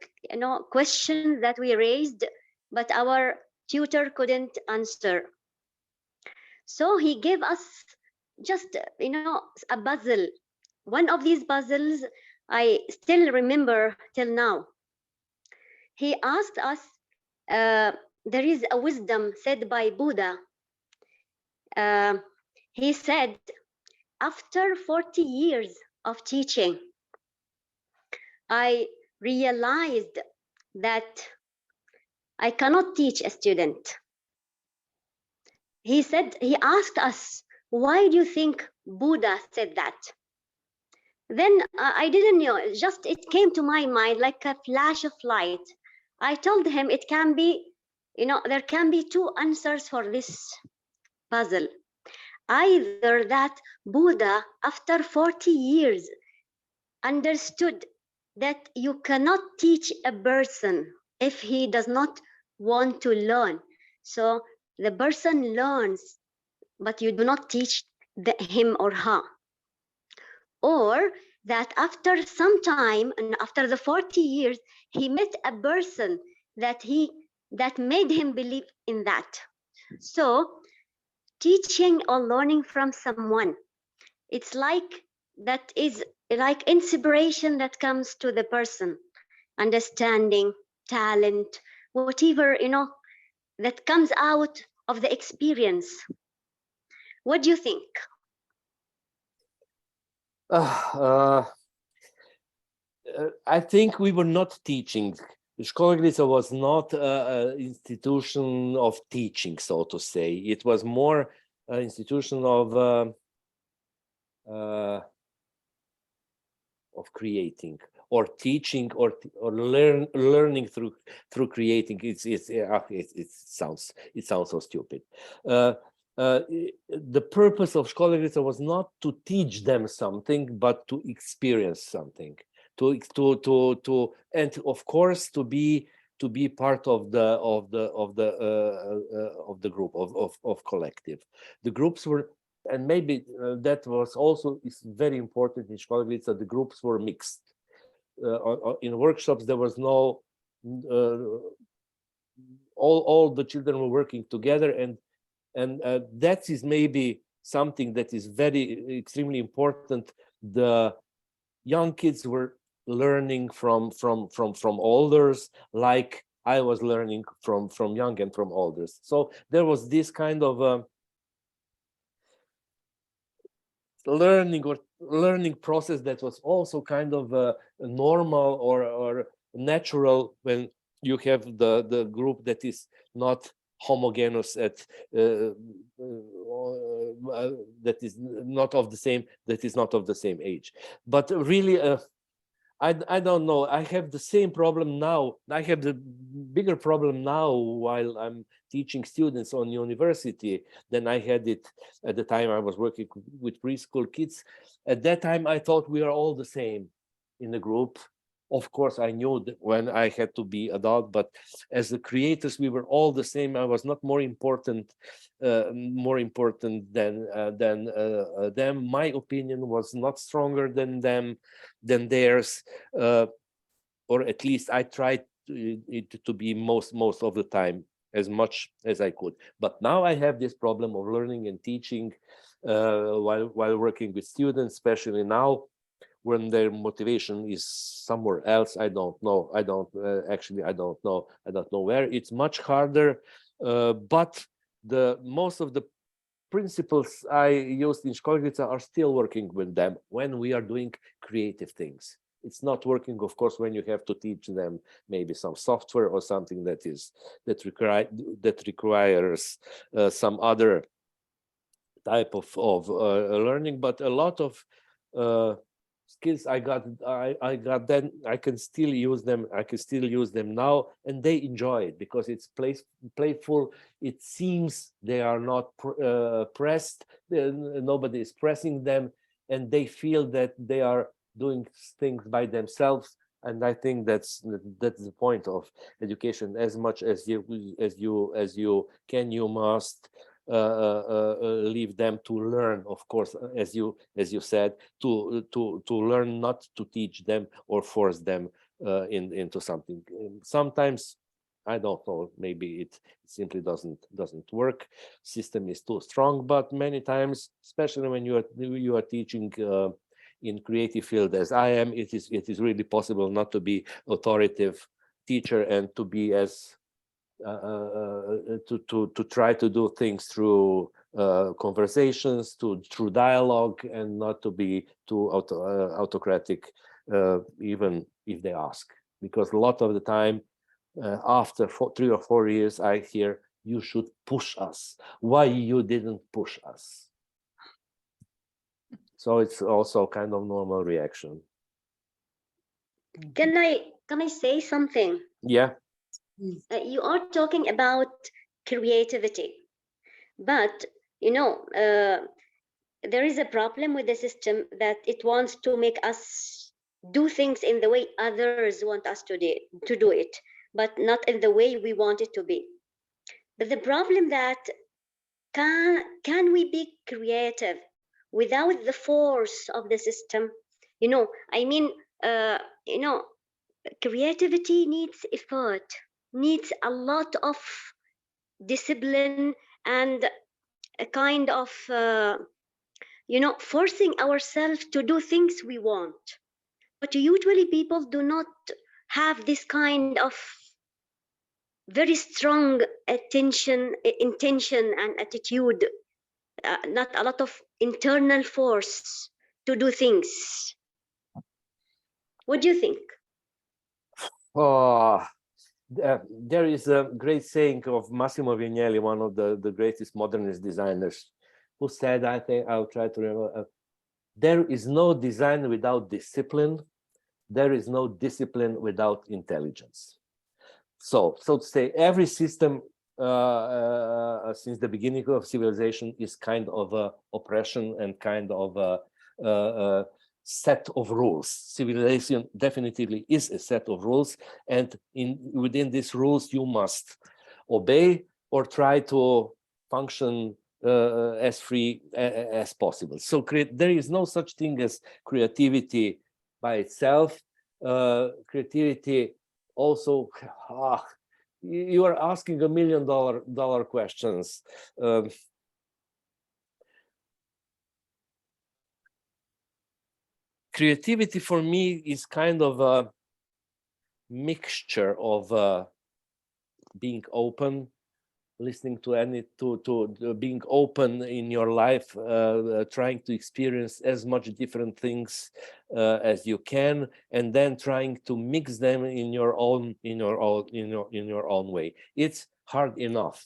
questions that we raised, but our tutor couldn't answer. So he gave us just, a puzzle. One of these puzzles I still remember till now. He asked us, there is a wisdom said by Buddha. He said, after 40 years of teaching, I realized that I cannot teach a student. he asked us, why do you think Buddha said that? Then I didn't know, just it came to my mind like a flash of light. I told him it can be, there can be two answers for this puzzle. Either that Buddha, after 40 years, understood that you cannot teach a person if he does not want to learn. So the person learns, but you do not teach him or her. Or that after some time, and after the 40 years, he met a person that made him believe in that. So teaching or learning from someone, it's like that is like inspiration that comes to the person, understanding, talent, whatever, that comes out of the experience. What do you think? I think we were not teaching. Školigrica was not an institution of teaching, so to say. It was more an institution of creating, or teaching, or learning through creating. It sounds so stupid. The purpose of Školigrica was not to teach them something, but to experience something, and of course to be part of the group of collective. The groups were, and maybe that was also is very important in Školigrica. The groups were mixed. In workshops there was no all the children were working together, and that is maybe something that is very extremely important. The young kids were learning from elders, like I was learning from young and from elders. So there was this kind of learning process that was also kind of normal or natural when you have the group that is not homogeneous that is not of the same age. But really I don't know, I have the same problem now. I have the bigger problem now while I'm teaching students on university than I had it at the time I was working with preschool kids. At that time I thought we are all the same in the group. Of course, I knew that when I had to be adult, but as the creators, we were all the same. I was not more important than them. My opinion was not stronger than theirs, or at least I tried to be most of the time as much as I could. But now I have this problem of learning and teaching while working with students, especially now, when their motivation is somewhere else. I don't know. I don't know where. It's much harder, but most of the principles I used in Školigrica are still working with them when we are doing creative things. It's not working, of course, when you have to teach them maybe some software or something that requires some other type of learning. But a lot of skills I got then, I can still use them. I can still use them now, and they enjoy it because it's playful. It seems they are not pressed. Nobody is pressing them, and they feel that they are doing things by themselves. And I think that's the point of education. As much as you can, you must leave them to learn, of course, as you said, to learn, not to teach them or force them into something. Sometimes, I don't know, maybe it simply doesn't work. System is too strong. But many times, especially when you are teaching in creative field as I am, it is really possible not to be authoritative teacher and to be as to try to do things through conversations, through dialogue, and not to be too autocratic, even if they ask. Because a lot of the time, after 3 or 4 years, I hear you should push us. Why you didn't push us? So it's also kind of normal reaction. Can I say something? Yeah. You are talking about creativity, but you know, there is a problem with the system that it wants to make us do things in the way others want us to do it, but not in the way we want it to be. But the problem that can we be creative without the force of the system? You know, I mean, you know, creativity needs effort, needs a lot of discipline and a kind of you know, forcing ourselves to do things we want. But usually people do not have this kind of very strong intention and attitude, not a lot of internal force to do things. What do you think? Oh, there is a great saying of Massimo Vignelli, one of the greatest modernist designers, who said, I think I'll try to remember, there is no design without discipline. There is no discipline without intelligence. So to say, every system since the beginning of civilization is kind of a oppression and kind of a set of rules. Civilization definitely is a set of rules, and within these rules you must obey or try to function as free as possible. So there is no such thing as creativity by itself. Creativity also, you are asking $1 million questions. Creativity for me is kind of a mixture of being open, listening to being open in your life, trying to experience as much different things as you can, and then trying to mix them in your own way. It's hard enough,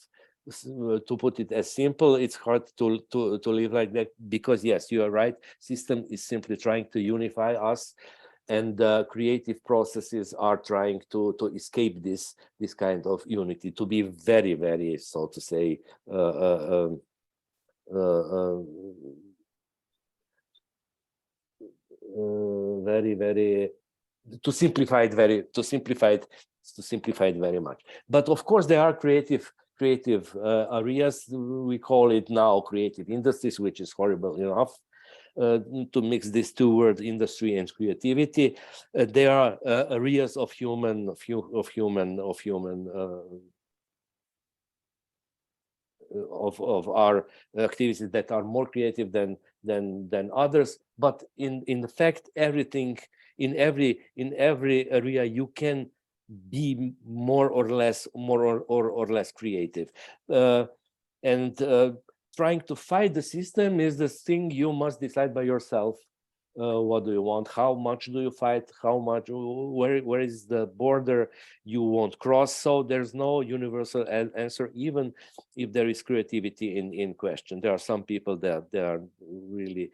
to put it as simple. It's hard to live like that, because yes, you are right, system is simply trying to unify us, and creative processes are trying to escape this kind of unity, to be very, very, so to say, very, very, to simplify it very much. But of course there are creative areas. We call it now creative industries, which is horrible enough. To mix these two words, industry and creativity, there are areas of our activities that are more creative than others. But in fact, everything in every area you can be more or less creative, and trying to fight the system is the thing you must decide by yourself. What do you want? How much do you fight? How much? Where is the border you won't cross? So there's no universal answer, even if there is creativity in question. There are some people that they are really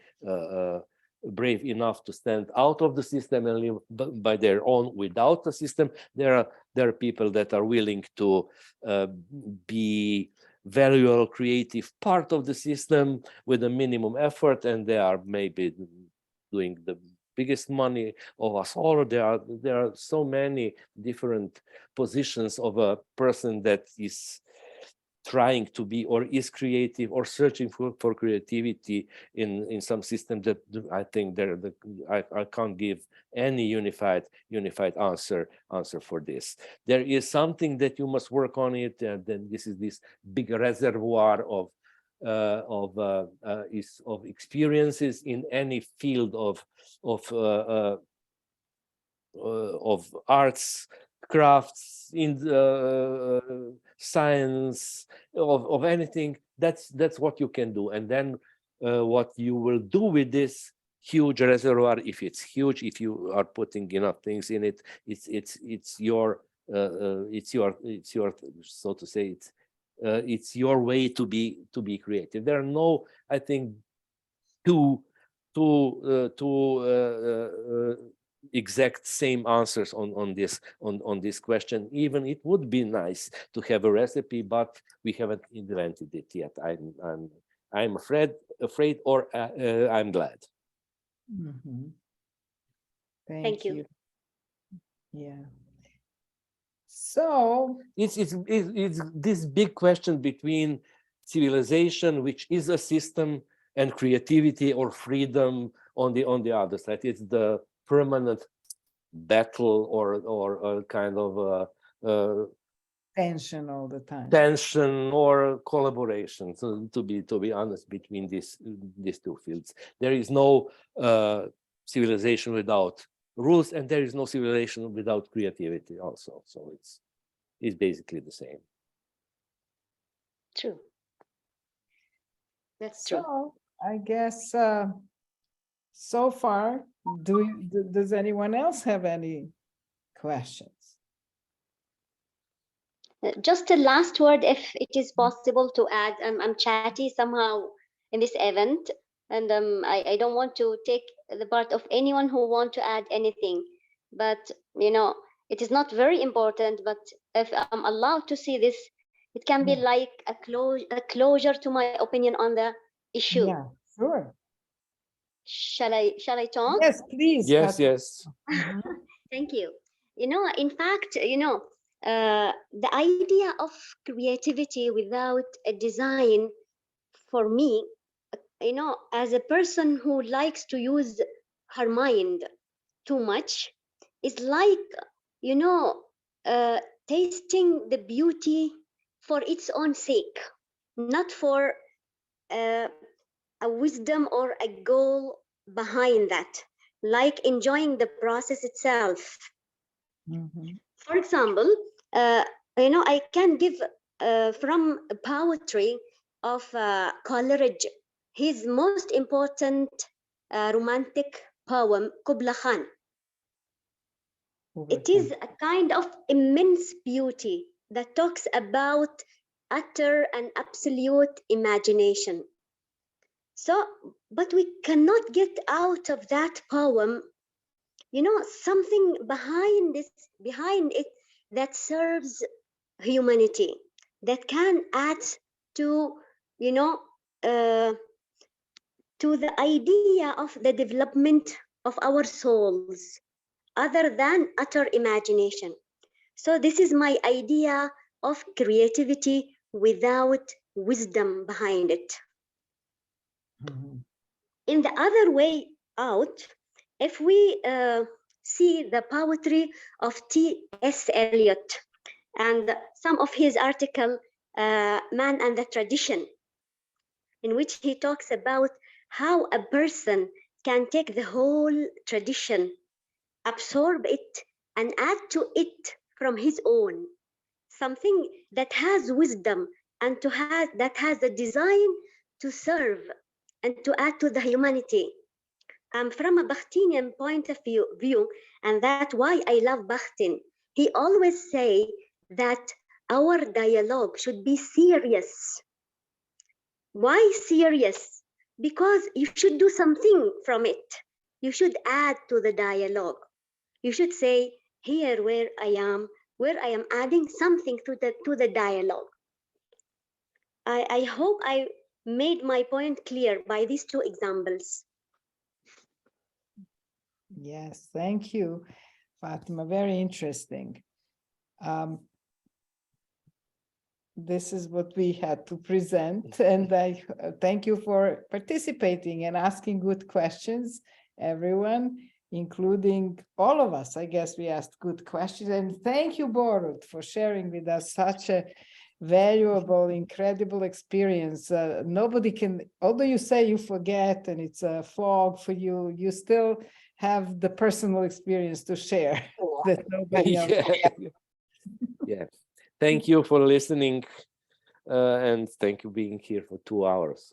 brave enough to stand out of the system and live by their own without the system. There are people that are willing to be valuable, creative part of the system with a minimum effort, and they are maybe doing the biggest money of us all. There are so many different positions of a person that is trying to be or is creative or searching for creativity in some system that I think I can't give any unified answer for this. There is something that you must work on it, and then this is this big reservoir of experiences in any field of arts, crafts, in science, of anything. That's what you can do. And then what you will do with this huge reservoir, if it's huge, if you are putting enough things in it, it's your so to say, it's your way to be creative. There are no, I think, two exact same answers on this question. Even it would be nice to have a recipe, but we haven't invented it yet. I'm afraid, or I'm glad. Mhm. Thank you. Yeah. So It's this big question between civilization, which is a system, and creativity or freedom on the other side. It's the permanent battle or a kind of tension all the time. tension or collaboration. So to be honest, between these two fields, there is no civilization without rules, and there is no civilization without creativity also. So it's basically the same. True. That's true. So I guess so far, does anyone else have any questions? Just a last word, if it is possible to add. I'm chatty somehow in this event, and I don't want to take the part of anyone who want to add anything. But it is not very important. But if I'm allowed to see this, it can be like a closure to my opinion on the issue. Yeah, sure. Shall I talk? Yes, please. Yes, Fatima. yes. Thank you. In fact, the idea of creativity without a design, for me, as a person who likes to use her mind too much, is like, tasting the beauty for its own sake, not for a wisdom or a goal behind that, like enjoying the process itself. Mhm. For example, I can give from poetry of Coleridge his most important romantic poem, Kubla Khan. It is a kind of immense beauty that talks about utter and absolute imagination. So, but we cannot get out of that poem, something behind it that serves humanity, that can add to, to the idea of the development of our souls, other than utter imagination. So this is my idea of creativity without wisdom behind it. Mhm. In the other way out, if we see the poetry of T.S. Eliot and some of his article, Man and the Tradition, in which he talks about how a person can take the whole tradition, absorb it, and add to it from his own, something that has wisdom and that has a design to serve and to add to the humanity. From a Bakhtinian point of view, and that's why I love Bakhtin. He always say that our dialogue should be serious. Why serious? Because you should do something from it. You should add to the dialogue. You should say, here where I am adding something to the dialogue. I hope I made my point clear by these two examples. Yes, thank you, Fatima. Very interesting. This is what we had to present, and I thank you for participating and asking good questions, everyone, including all of us. I guess we asked good questions, and thank you, Borut, for sharing with us such a valuable, incredible experience. Nobody can, although you say you forget and it's a fog for you, you still have the personal experience to share that nobody else. Yeah. Thank you for listening, and thank you being here for 2 hours.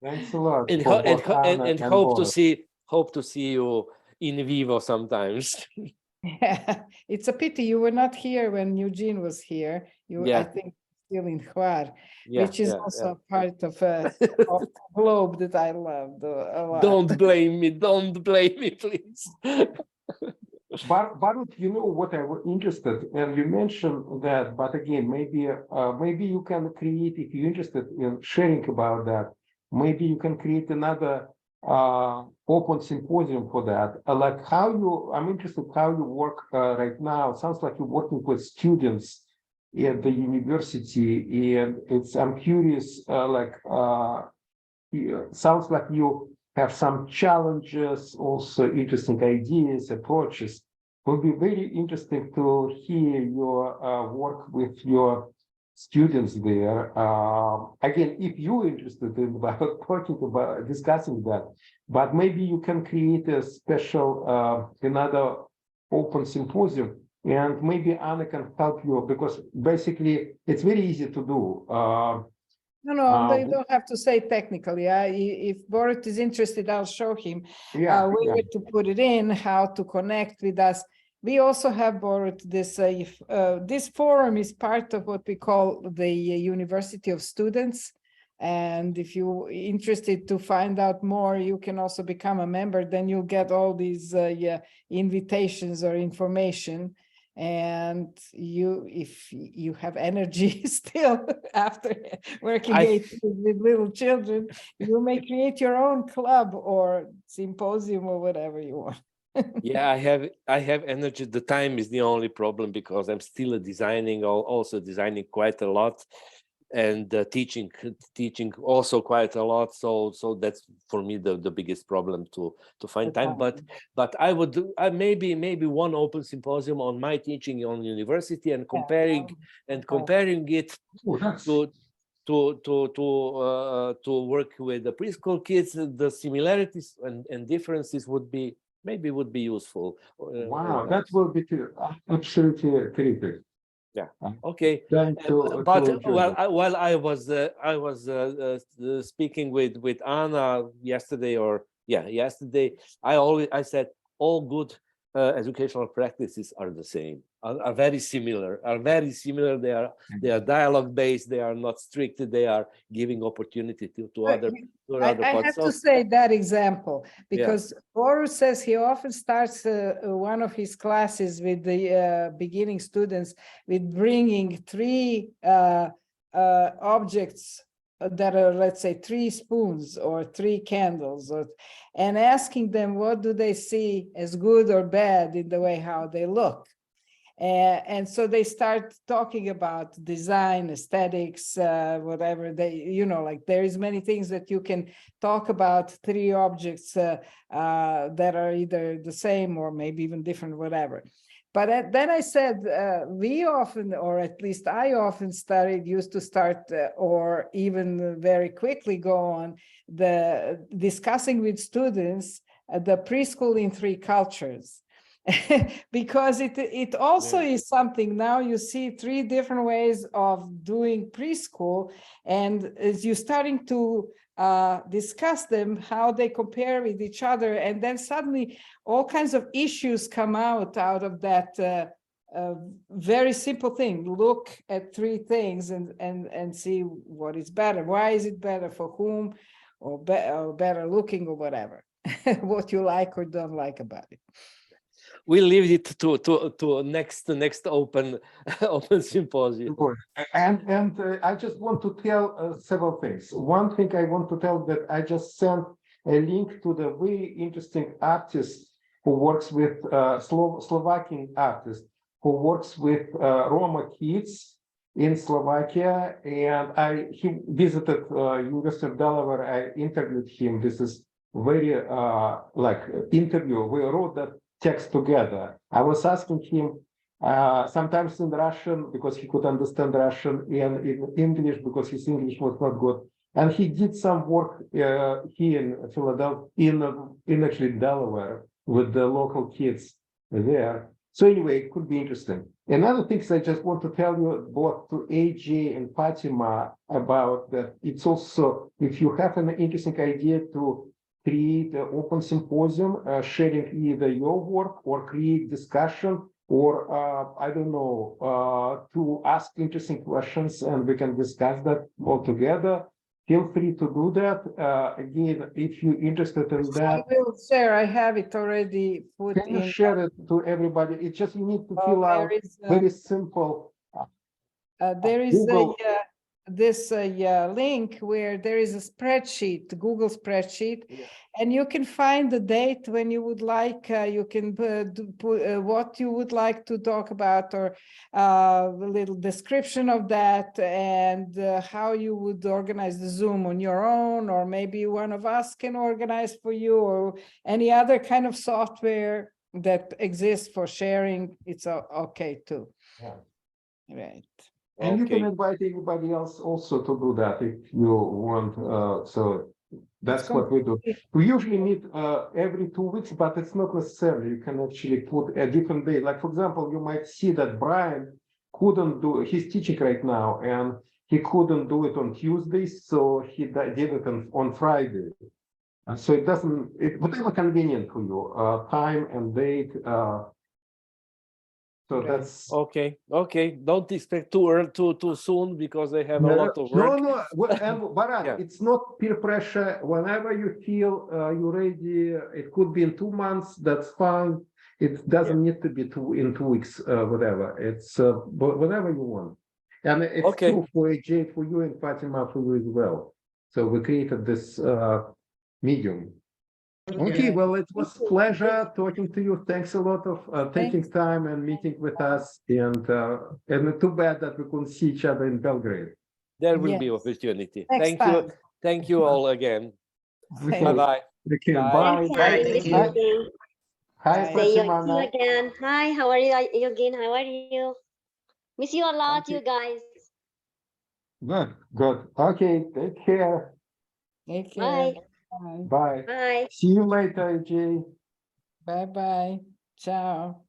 Thanks a lot. And, for both Anna and and hope Borut. to see you in vivo sometimes. Yeah, it's a pity you were not here when Eugene was here. You, I Yeah. think, still in Hvar, Yeah, which is yeah, also part of a globe that I loved a lot. Don't blame me, please. Barut, you know what I was interested, and you mentioned that, but again, maybe you can create, if you're interested in sharing about that, maybe you can create another open symposium for that. Like how you, I'm interested how you work right now. It sounds like you're working with students at the university, and I'm curious, sounds like you have some challenges, also interesting ideas, approaches. Will be very interesting to hear your work with your students there. Again, if you're interested in talking about discussing that, but maybe you can create a special another open symposium, and maybe Anna can help you, because basically it's very easy to do. No, they don't have to say technically. If Borut is interested, I'll show him where to put it in, how to connect with us. We also have, Borut, this forum is part of what we call the University of Students. And if you're interested to find out more, you can also become a member. Then you'll get all these invitations or information. And if you have energy still after working 8 years with little children, you may create your own club or symposium or whatever you want. Yeah, I have energy. The time is the only problem, because I'm still also designing quite a lot, and teaching also quite a lot. So that's for me the biggest problem to find time. But I would do maybe one open symposium on my teaching on university, and comparing it to work with the preschool kids. The similarities and differences would be useful. Wow, that will be absolutely terrific. Yeah. Okay. While I was speaking with Anna yesterday, I said all good educational practices are the same, are very similar. They are dialogue based. They are not strict. They are giving opportunity to other. I have to say that example, because Borut says he often starts one of his classes with the beginning students with bringing 3 objects that are, let's say, 3 spoons or 3 candles, and asking them what do they see as good or bad in the way how they look. And so they start talking about design, aesthetics, whatever they, like there is many things that you can talk about 3 objects that are either the same or maybe even different, whatever. But then I said, we often, or at least I often used to start, or even very quickly go on discussing with students the preschool in 3 cultures. Because it also is something. Now you see 3 different ways of doing preschool, and as you're starting to discuss them, how they compare with each other, and then suddenly all kinds of issues come out of that very simple thing. Look at 3 things and see what is better. Why is it better for whom, or better looking, or whatever, what you like or don't like about it. We leave it to next open symposium. And I just want to tell several things. One thing I want to tell, that I just sent a link to the very interesting artist who works with Slovakian artist who works with Roma kids in Slovakia, and he visited University of Delaware. I interviewed him. This is very interview. We wrote that text together. I was asking him sometimes in Russian because he could understand Russian, and in English because his English was not good. And he did some work here in Philadelphia, in actually Delaware, with the local kids there. So anyway, it could be interesting. Another thing I just want to tell you, both to AJ and Fatima, about that. It's also, if you have an interesting idea to create an open symposium, sharing either your work or create discussion, or I don't know, to ask interesting questions and we can discuss that all together. Feel free to do that. Again, if you're interested in that, I will share. I have it already put can you in. share it to everybody? It's just you need to fill out There is very simple. there is Google. this link where there is a spreadsheet, Google spreadsheet, and you can find the date when you would like, you can put what you would like to talk about, or a little description of that, and how you would organize the Zoom on your own, or maybe one of us can organize for you, or any other kind of software that exists for sharing. It's okay too. Yeah. Right. And you can Okay. invite everybody else also to do that if you want. So that's what we do. We usually meet every 2 weeks, but it's not necessarily. You can actually put a different day. Like, for example, you might see that Brian couldn't do, he's teaching right now, and he couldn't do it on Tuesdays, so he did it on Friday. So it doesn't, whatever convenient for you, time and date. So Okay. that's Okay. Don't expect too soon because they have a lot of work. No, Barat, Yeah. it's not peer pressure. Whenever you feel you're ready, it could be in 2 months. That's fine. It doesn't need to be in 2 weeks, whatever. It's whatever you want. And it's Okay. true for AJ, for you, and Fatima, for you as well. So we created this medium. Okay, well, it was a pleasure talking to you. Thanks a lot of taking time and meeting with us. And too bad that we couldn't see each other in Belgrade. There will be Yes. opportunity. Next Thank you. time. Thank you all again. Okay. Bye-bye. Okay, Bye. bye. Thanks for Bye. having this Thank you. meeting. Hi, Bye. Say you Fatima. again. Hi, how are you, Eugene? How are you? Miss you a lot, Okay. you guys. Good. Okay, take care. Take care. Bye. Bye. Bye. Bye. See you later, AJ. Bye. Ciao.